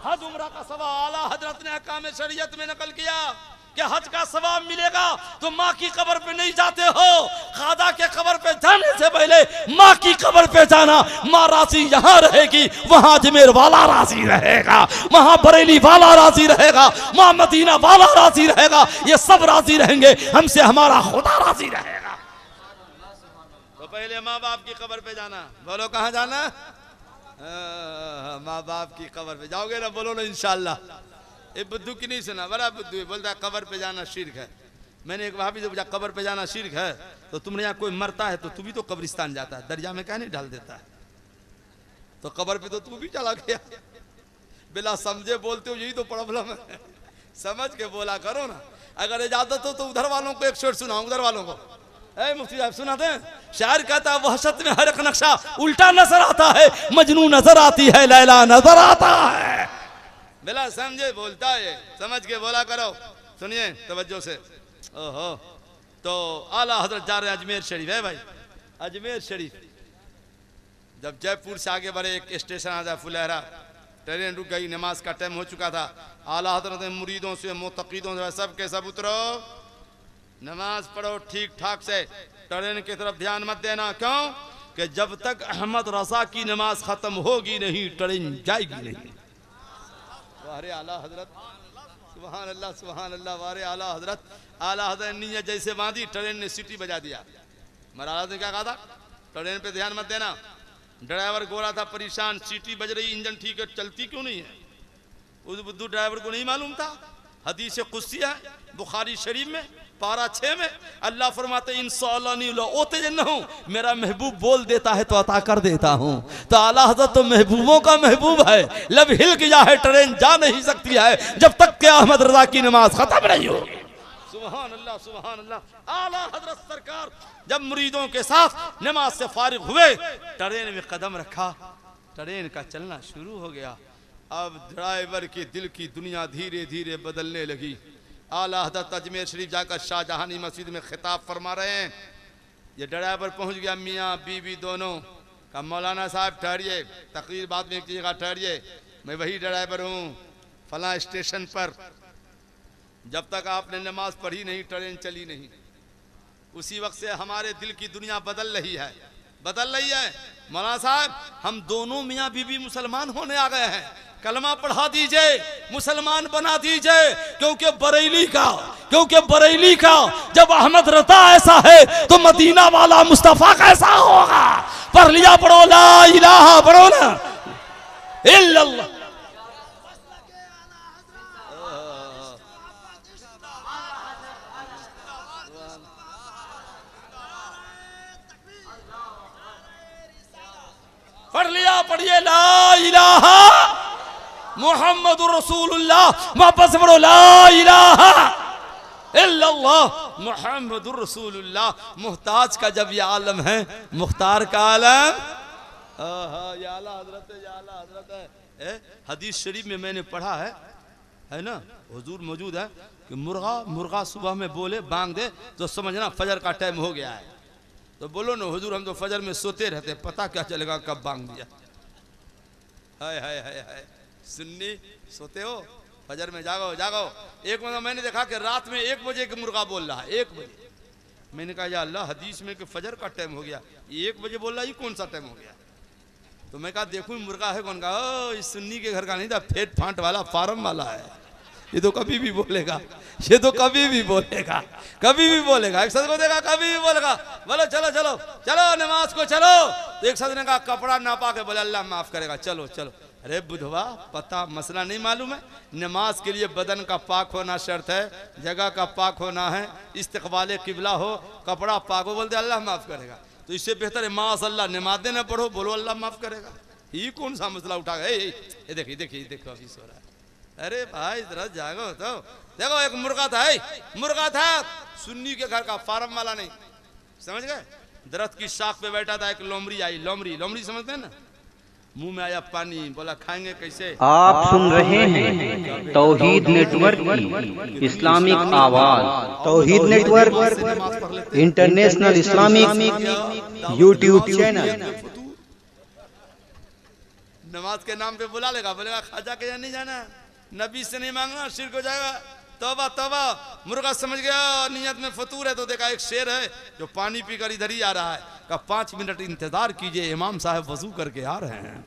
हज उम्रा का सवाब आला हजरत ने अहकाम शरीयत में नकल किया कि हज का सवाब मिलेगा तो माँ की कब्र पे नहीं जाते हो, ख्वाजा के कब्र पे जाने से पहले माँ की कब्र पे जाना। माँ राजी यहाँ रहेगी, वहाँ अजमेर वाला राजी रहेगा, वहाँ बरेली वाला राजी रहेगा, वहाँ मदीना वाला राजी रहेगा, ये सब राजी रहेंगे, हमसे हमारा खुदा राजी रहेगा। तो पहले माँ बाप की कब्र पे जाना। बोलो कहाँ जाना? माँ बाप की कब्र पे जाओगे ना? बोलो ना इंशाल्लाह। ये बुद्धू की नहीं सुना, बड़ा बुद्धू है, बोलता है कब्र पे जाना शिर्क है। मैंने एक वहां भी जब कब्र पे जाना शिर्क है, तो तुमने यहाँ कोई मरता है तो तू भी तो कब्रिस्तान जाता है, दरिया में क्या नहीं डाल देता है? तो कब्र पे तो तू भी चला गया। बिना समझे बोलते हो, यही तो प्रॉब्लम है। समझ के बोला करो ना। अगर इजाजत हो तो उधर वालों को एक शेर सुनाओ, उधर वालों को। ए मुफ्ती साहब सुनाते हैं, शायर कहता है वहशत में हर एक नक्शा उल्टा नजर आता है, मजनू नजर आती है, लैला नजर आता है। बिला समझे बोलता है, समझ के बोला करो। सुनिए तवज्जो से। ओहो, तो आला हजरत जा रहे हैं अजमेर शरीफ है भाई। अजमेर शरीफ जब जयपुर से आगे बढ़े, एक स्टेशन आ जाए फुलहरा, ट्रेन रुक गई, नमाज का टाइम हो चुका था। आला हजरत ने मुरीदों से मुतकीदों से सब के सब उतरो, नमाज पढ़ो ठीक ठाक से, ट्रेन की तरफ ध्यान मत देना। क्यों कि जब तक अहमद रजा की नमाज खत्म होगी नहीं, ट्रेन जाएगी नहीं। वारे आला हजरत, सुभान अल्लाह सुभान अल्लाह, वारे आला हजरत। आला हजरत नीयत जैसे बांधी, ट्रेन ने सीटी बजा दिया। महाराज ने क्या कहा था? ट्रेन पे ध्यान मत देना। ड्राइवर गोरा था, परेशान, सीटी बज रही, इंजन ठीक है, चलती क्यों नहीं है? उस बुद्धू ड्राइवर को नहीं मालूम था। हदीस कुदसी है बुखारी शरीफ में पारा 6 में अल्लाह फरमाते इंशाअल्लाह नहीं लो ओते जन हूं, मेरा महबूब बोल देता है तो अता कर देता हूं। तो आला हज़रत तो महबूबों का महबूब है। लब हिल गया है, ट्रेन जा नहीं सकती है जब तक कि अहमद रजा की नमाज खत्म नहीं होगी। सुभान अल्लाह सुभान अल्लाह। आला हज़रत सरकार जब मुरीदों के साथ नमाज से फारिग हुए, ट्रेन में कदम रखा, ट्रेन का चलना शुरू हो गया। अब ड्राइवर के दिल की दुनिया धीरे धीरे बदलने लगी। आला हज़रत अजमेर शरीफ जाकर शाहजहानी मस्जिद में खिताब फरमा रहे हैं। ये ड्राइवर पहुंच गया, मियाँ बीवी दोनों का, मौलाना साहब ठहरिए, तकरीर बाद में एक जगह ठहरिए, मैं वही ड्राइवर हूँ फलां स्टेशन पर। जब तक आपने नमाज पढ़ी नहीं, ट्रेन चली नहीं। उसी वक्त से हमारे दिल की दुनिया बदल रही है, बदल रही है। मौलाना साहब हम दोनों मियाँ बीवी मुसलमान होने आ गए हैं, कलमा पढ़ा दीजिए, मुसलमान बना दीजिए। क्योंकि बरेली का जब अहमद रजा ऐसा है तो मदीना वाला मुस्तफा कैसा होगा। पढ़ लिया, पढ़ो ला इलाहा, पढ़ो ना इल्लल्लाह। पढ़ लिया, पढ़िए ला इलाहा मुहम्मदुर रसूलुल्लाह, वापस पढ़ो ला इलाहा इल्लल्लाह मुहम्मदुर रसूलुल्लाह। मुहताज का जब ये आलम है, मुख्तार का आलम, या आला हज़रत है, या आला हज़रत है। हदीस शरीफ में मैंने पढ़ा है ना, हुजूर मौजूद है कि मुर्गा सुबह में बोले बांग दे तो समझना फजर का टाइम हो गया है। तो बोलो ना हुजूर हम तो फजर में सोते रहते, पता क्या चलेगा कब बांग दिया। हाय हाय हाय हाय, सुन्नी सोते हो, फजर में जागो जागो। एक मतलब मैंने देखा कि रात में 1 बजे के मुर्गा बोल रहा है, 1 बजे। मैंने कहा या अल्लाह, हदीस में कि फजर का टाइम हो गया, 1 बजे बोल रहा है, ये कौन सा टाइम हो गया? तो मैं कहा देखूं मुर्गा है कौन का? ओ इस सुन्नी के घर का नहीं था, फेट फांट वाला फार्म वाला है। ये तो कभी भी बोलेगा, ये तो कभी भी बोलेगा, कभी भी बोलेगा। एक साथ को देखा कभी भी बोलेगा, बोलो चलो चलो चलो नमाज को चलो। तो एक साथ ने कहा कपड़ा नापा के बोले अल्लाह माफ करेगा, चलो चलो। अरे बुधवा पता मसला नहीं मालूम है? नमाज के लिए बदन का पाक होना शर्त है, जगह का पाक होना है, इस्तकबाल किबला हो, कपड़ा पाक हो, बोलते अल्लाह माफ करेगा। तो इससे बेहतर है माशअल्लाह नमाज़ें न पढ़ो, बोलो अल्लाह माफ करेगा। ये कौन सा मसला उठा गया? ये देखिए देखिए देखो अभी सो रहा है। अरे भाई जरा जागो तो देखो, एक मुर्गा था, मुर्गा था सुन्नी के घर का, फार्म वाला नहीं, समझ गए? दरख्त की शाख पे बैठा था, एक लोमड़ी आई, लोमड़ी समझते हैं ना? मुंह में आया पानी, बोला खाएंगे कैसे? आप सुन रहे हैं तौहीद नेटवर्क की इस्लामिक आवाज। Tauheed network international Islamic YouTube channel. नमाज के नाम पे बुला लेगा, बोलेगा खाजा के यहाँ नहीं जाना, नबी से नहीं मांगना, शिर्क हो जाएगा। तौबा तौबा। मुर्गा समझ गया नियत में फतूर है, तो देखा एक शेर है जो पानी पीकर इधर ही आ रहा है, कहा 5 मिनट इंतजार कीजिए, इमाम साहब वजू करके आ रहे हैं।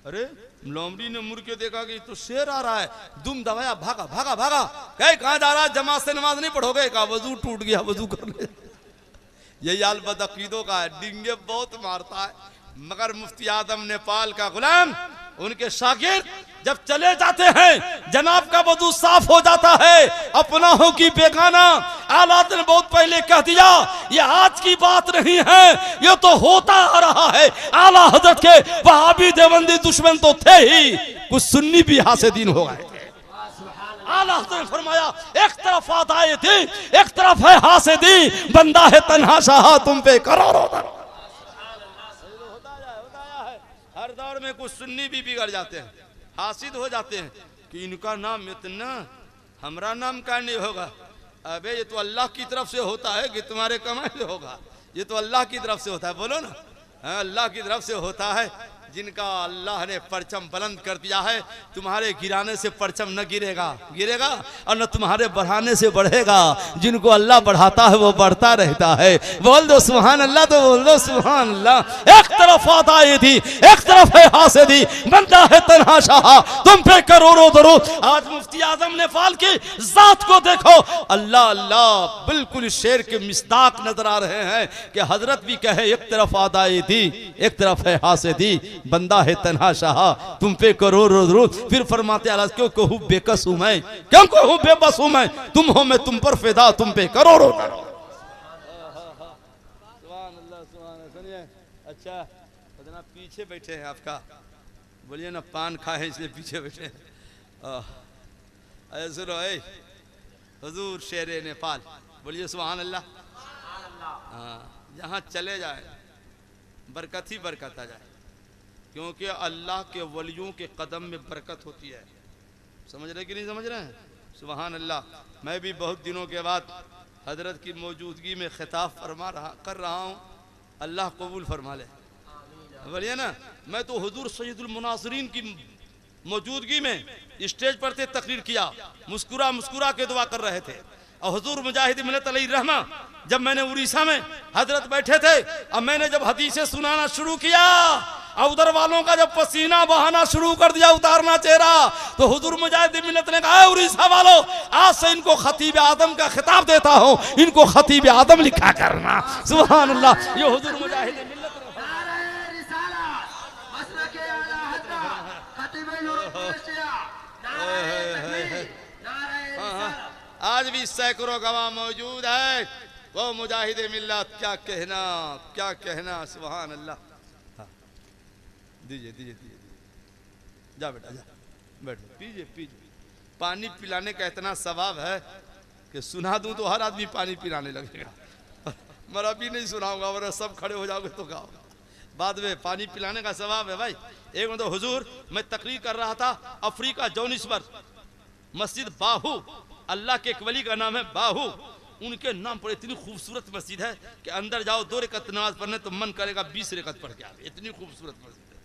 अरे लोमड़ी ने मुड़ के देखा कि तो शेर आ रहा है, दुम दबाया, भागा भागा भागा। कहे कहाँ जा रहा है? जमात से नमाज नहीं पढ़ोगे? कहा वजू टूट गया, वजू कर ले। यही हाल बदअकीदों का है, डिंगे बहुत मारता है। मगर मुफ्ती आदम नेपाल का गुलाम उनके शागिर्द जब चले जाते हैं जनाब का वजू साफ हो जाता है, अपना हो कि बेगाना। आला ने बहुत पहले कह दिया ये आज की बात नहीं है, ये तो होता आ रहा है। आला हजरत के वहाबी देवबंदी दुश्मन तो थे ही, कुछ सुन्नी भी हासिदीन हो गए थे। आला हजरत ने फरमाया एक तरफ आदाए थी, एक तरफ है हासिदी, बंदा है तन्हा शाह तुम पे करोड़ों दर। हर दौर में कुछ सुन्नी भी बिगड़ जाते हैं, हासिद हो जाते हैं कि इनका नाम इतना, हमारा नाम का नहीं होगा। अबे ये तो अल्लाह की तरफ से होता है कि तुम्हारे कमाई से होगा, ये तो अल्लाह की तरफ से होता है। बोलो ना, अल्लाह की तरफ से होता है। जिनका अल्लाह ने परचम बुलंद कर दिया है, तुम्हारे गिराने से परचम न गिरेगा गिरेगा और न तुम्हारे बढ़ाने से बढ़ेगा। जिनको अल्लाह बढ़ाता है वो बढ़ता रहता है। बोल दो सुभान अल्लाह, तो बोल दो सुभान अल्लाह। एक तरफ आदाए थी, एक तरफ है हासिदी, बंदा है तन्हा शाह तुम पे करोड़ों दरूद। आज मुफ्ती आजम नेपाल की जात को देखो, अल्लाह अल्लाह बिल्कुल शेर के मिस्दाक नजर आ रहे हैं कि हजरत भी कहे एक तरफ आदाए थी, एक तरफ है हासिदी, बंदा है तन्हा शाह तुम पे करोड़ों दरूद। फिर फरमाते आला क्यों कहूं बेकस हूं मैं, क्यों कहूं बेबस हूं मैं, तुम हो मैं तुम पर फिदा, तुम पे करोड़ों दरूद। सुभान अल्लाह सुभान अल्लाह। सुनिए अच्छा ना पीछे बैठे हैं आपका, बोलिए ना पान खाए इसलिए पीछे बैठे हैं। सुनो हुजूर शेर नेपाल, बोलिए सुभान अल्लाह। जहाँ चले जाए बरकत ही बरकत आ जाए, क्योंकि अल्लाह के वलियों के कदम में बरकत होती है। समझ रहे कि नहीं समझ रहे हैं? सुभान अल्लाह। मैं भी बहुत दिनों के बाद हजरत की मौजूदगी में खिताब कर रहा हूँ, अल्लाह कबूल फरमा ले। बोलिए ना, मैं तो हुजूर सैयदुल मुनासिरीन की मौजूदगी में स्टेज पर से तकरीर किया, मुस्कुरा मुस्कुरा के दुआ कर रहे थे। और हुजूर मुजाहिद मिल्लत अलैहि रहमा जब मैंने उड़ीसा में हजरत बैठे थे, अब मैंने जब हदीसें सुनाना शुरू किया और उधर वालों का जब पसीना बहाना शुरू कर दिया, उतारना चेहरा, तो हुजूर मुजाहिद मिल्लत ने कहा उड़ीसा वालों आज से इनको खतीब आदम का खिताब देता हूँ, इनको खतीब आदम लिखा करना। सुभान अल्लाह। ये हुजूर मुजाहिद मिल्लत आज भी सैकड़ों गवाह मौजूद है, वो मुजाहिद मिल्लत। क्या कहना क्या कहना। सुभान अल्लाह। दीजिए दीजिए दीजिए, जा बेटा जा, बैठ पीजिए पीजिए। पानी पिलाने का इतना सवाब है कि सुना दूं तो हर आदमी पानी पिलाने लगेगा, मगर अभी नहीं सुनाऊंगा वरना सब खड़े हो जाओगे तो गाओ। बाद में पानी पिलाने का सवाब है भाई। एक मतलब हुजूर मैं तकरीर कर रहा था अफ्रीका जोनिसबर्ग, मस्जिद बाहू, अल्लाह के एक वली का नाम है बाहू, उनके नाम पर इतनी खूबसूरत मस्जिद है कि अंदर जाओ 2 रकअत नमाज पढ़ने तो मन करेगा 20 रकअत पढ़ के आवे, इतनी खूबसूरत मस्जिद है।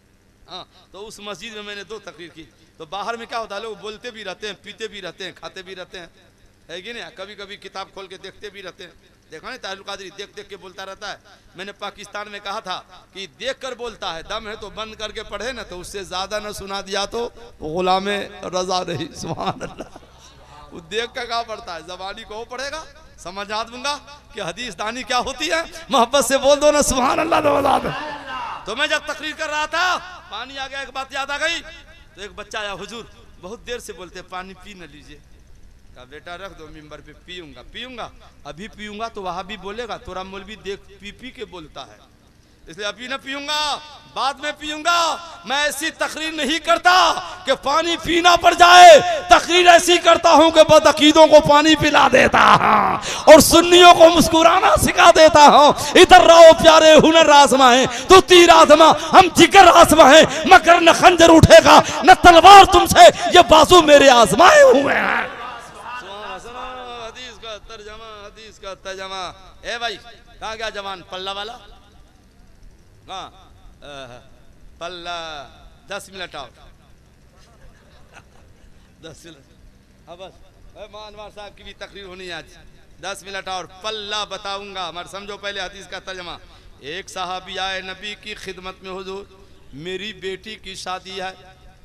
हाँ, तो उस मस्जिद में मैंने 2 तकरीर की। तो बाहर में क्या होता है, लोग बोलते भी रहते हैं, पीते भी रहते हैं, खाते भी रहते हैं, है कि नहीं? कभी कभी किताब खोल के देखते भी रहते हैं। देखा नहीं तारुल कादरी देख देख के बोलता रहता है। मैंने पाकिस्तान में कहा था कि देख कर बोलता है, दम है तो बंद करके पढ़े ना, तो उससे ज्यादा न सुना दिया तो गुलामे रजा नहीं। सुभान अल्लाह। वो देख कर कहा पड़ता है, जबानी को पढ़ेगा समझा दूंगा कि हदीस दानी क्या होती है। मोहब्बत से बोल दो ना सुभान अल्लाह। तो मैं जब तकरीर कर रहा था पानी आ गया, एक बात याद आ गई। तो एक बच्चा आया, हुजूर बहुत देर से बोलते पानी पी न लीजिए। कहा बेटा रख दो मिंबर पे, पीऊंगा पीऊंगा, अभी पीऊंगा तो वहां भी बोलेगा तोरा मौलवी देख पी पी के बोलता है, इसलिए अभी न पीऊंगा, बाद में पीऊंगा। मैं ऐसी तकरीर नहीं करता कि पानी पीना पड़ जाए, तकरीर ऐसी करता हूं कि बदअकीदों को पानी पिला देता हूं और सुन्नियों को मुस्कुराना सिखा देता हूं। इधर रहो प्यारे हुनर आजमाए, तो तीर आजमा हम जिगर आजमाए, मगर न खंजर उठेगा न तलवार तुमसे, ये बाजू मेरे आजमाए हुए हैं। हदीस का तर्जमा। ए भाई कहाँ गया जवान पल्ला वाला? हाँ पल्ला 10 मिनट आओ 10 मिनट। हाँ बस मानवार साहब की भी तकरीर होनी है आज, 10 मिनट और पल्ला बताऊंगा। मगर समझो पहले हदीस का तर्जमा। एक सहाबी आए नबी की खिदमत में, हुजूर मेरी बेटी की शादी है,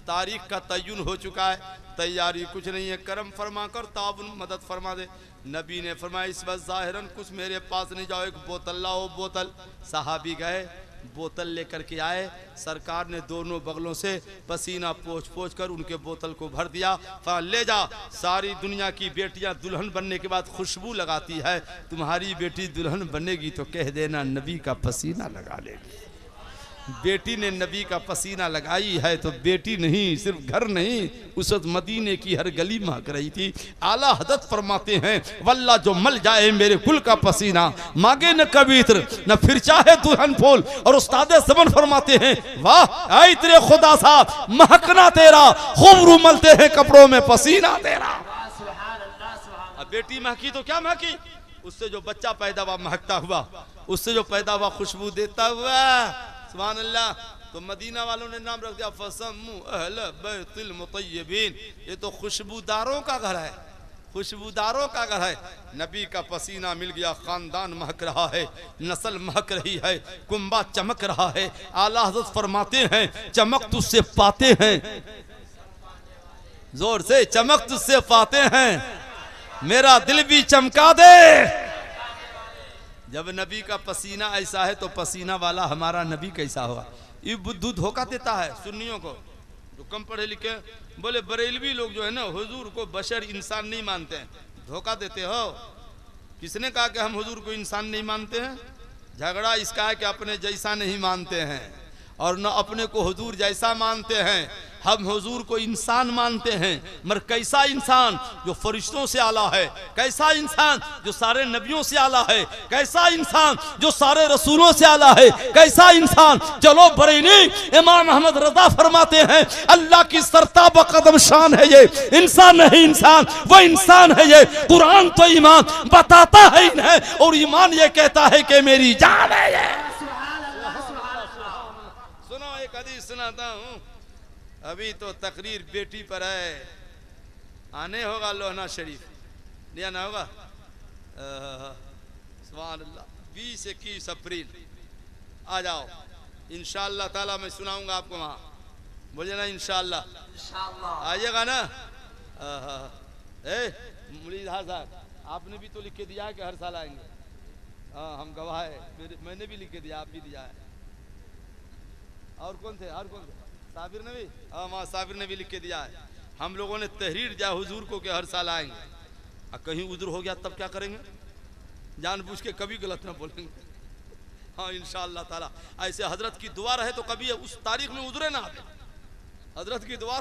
तारीख का तय्युन हो चुका है, तैयारी कुछ नहीं है, करम फरमा कर ताउन मदद फरमा दे। नबी ने फरमाया इस वक्त जाहिरन कुछ मेरे पास नहीं, जाओ एक बोतल लाओ। बोतल सहाबी गए, बोतल लेकर के आए। सरकार ने दोनों बगलों से पसीना पोंछ पोंछ कर उनके बोतल को भर दिया। ले जा, सारी दुनिया की बेटियां दुल्हन बनने के बाद खुशबू लगाती है, तुम्हारी बेटी दुल्हन बनेगी तो कह देना नबी का पसीना लगा लेगी। बेटी ने नबी का पसीना लगाई है तो बेटी नहीं, सिर्फ घर नहीं, उस वक्त मदीने की हर गली महक रही थी। आला हजरत फरमाते हैं वल्ला जो मल जाए मेरे गुल का पसीना, मांगे न कभी इत्र न फिर चाहे दुल्हन फूल। और उस्ताद ज़मान फरमाते हैं वाह आई तेरे खुदा सा महकना तेरा, खूब रूमलते हैं कपड़ों में पसीना तेरा। अब बेटी महकी तो क्या महकी, उससे जो बच्चा पैदा हुआ महकता हुआ, उससे जो पैदा हुआ खुशबू देता हुआ। सुभान अल्लाह। तो मदीना वालों ने नाम रख दिया फसम्मू अहल बैतुल मुतय्यबीन, ये तो खुशबूदारों का घर है, खुशबूदारों का घर है। नबी का पसीना मिल गया, खानदान महक रहा है, नस्ल महक रही है, कुंबा चमक रहा है। आला हज़रत फरमाते हैं चमक तुझसे पाते हैं, जोर से चमक तुझसे पाते हैं, मेरा दिल भी चमका दे। जब नबी का पसीना ऐसा है तो पसीना वाला हमारा नबी कैसा होगा। ये बुद्धू धोखा देता है सुन्नियों को, जो कम पढ़े लिखे। बोले बरेलवी लोग जो है ना हुजूर को बशर इंसान नहीं मानते हैं, धोखा देते हो। किसने कहा कि हम हुजूर को इंसान नहीं मानते हैं? झगड़ा इसका है कि अपने जैसा नहीं मानते हैं और न अपने को हुजूर जैसा मानते हैं। हम हुजूर को इंसान मानते हैं, मगर कैसा इंसान जो फरिश्तों से आला है, कैसा इंसान जो सारे नबियों से आला है, कैसा इंसान जो सारे रसूलों से आला है, कैसा इंसान। चलो बरेनी इमाम अहमद रजा फरमाते हैं अल्लाह की सरताब कदम शान है ये, इंसान नहीं इंसान, वो इंसान है ये। कुरान तो ईमान बताता है इन्हें और ईमान ये कहता है कि मेरी जान है ये। सुनो एक हदीस सुनाता हूँ, अभी तो तकरीर बेटी पर है, आने होगा लोहना शरीफ, नहीं आना होगा। सुभान अल्लाह। 20-21 अप्रैल आ जाओ, इंशाअल्लाह ताला मैं सुनाऊंगा आपको वहाँ, बोलिए ना इंशाअल्लाह आइएगा ना। मुरीदा साहब आपने भी तो लिख के दिया है कि हर साल आएंगे। हाँ हम गवाह है, मैंने भी लिख के दिया, आप भी दिया है। और कौन थे, और कौन थे? साबिर ने भी, हाँ वहाँ साबिर ने भी लिख के दिया है। हम लोगों ने तहरीर दिया हुजूर को कि हर साल आएंगे। कहीं उधर हो गया तब क्या करेंगे, जानबूझ के कभी गलत ना बोलेंगे। हाँ इंशाअल्लाह ताला ऐसे हजरत की दुआ रहे तो कभी उस तारीख में उधरे ना आते, हजरत की दुआ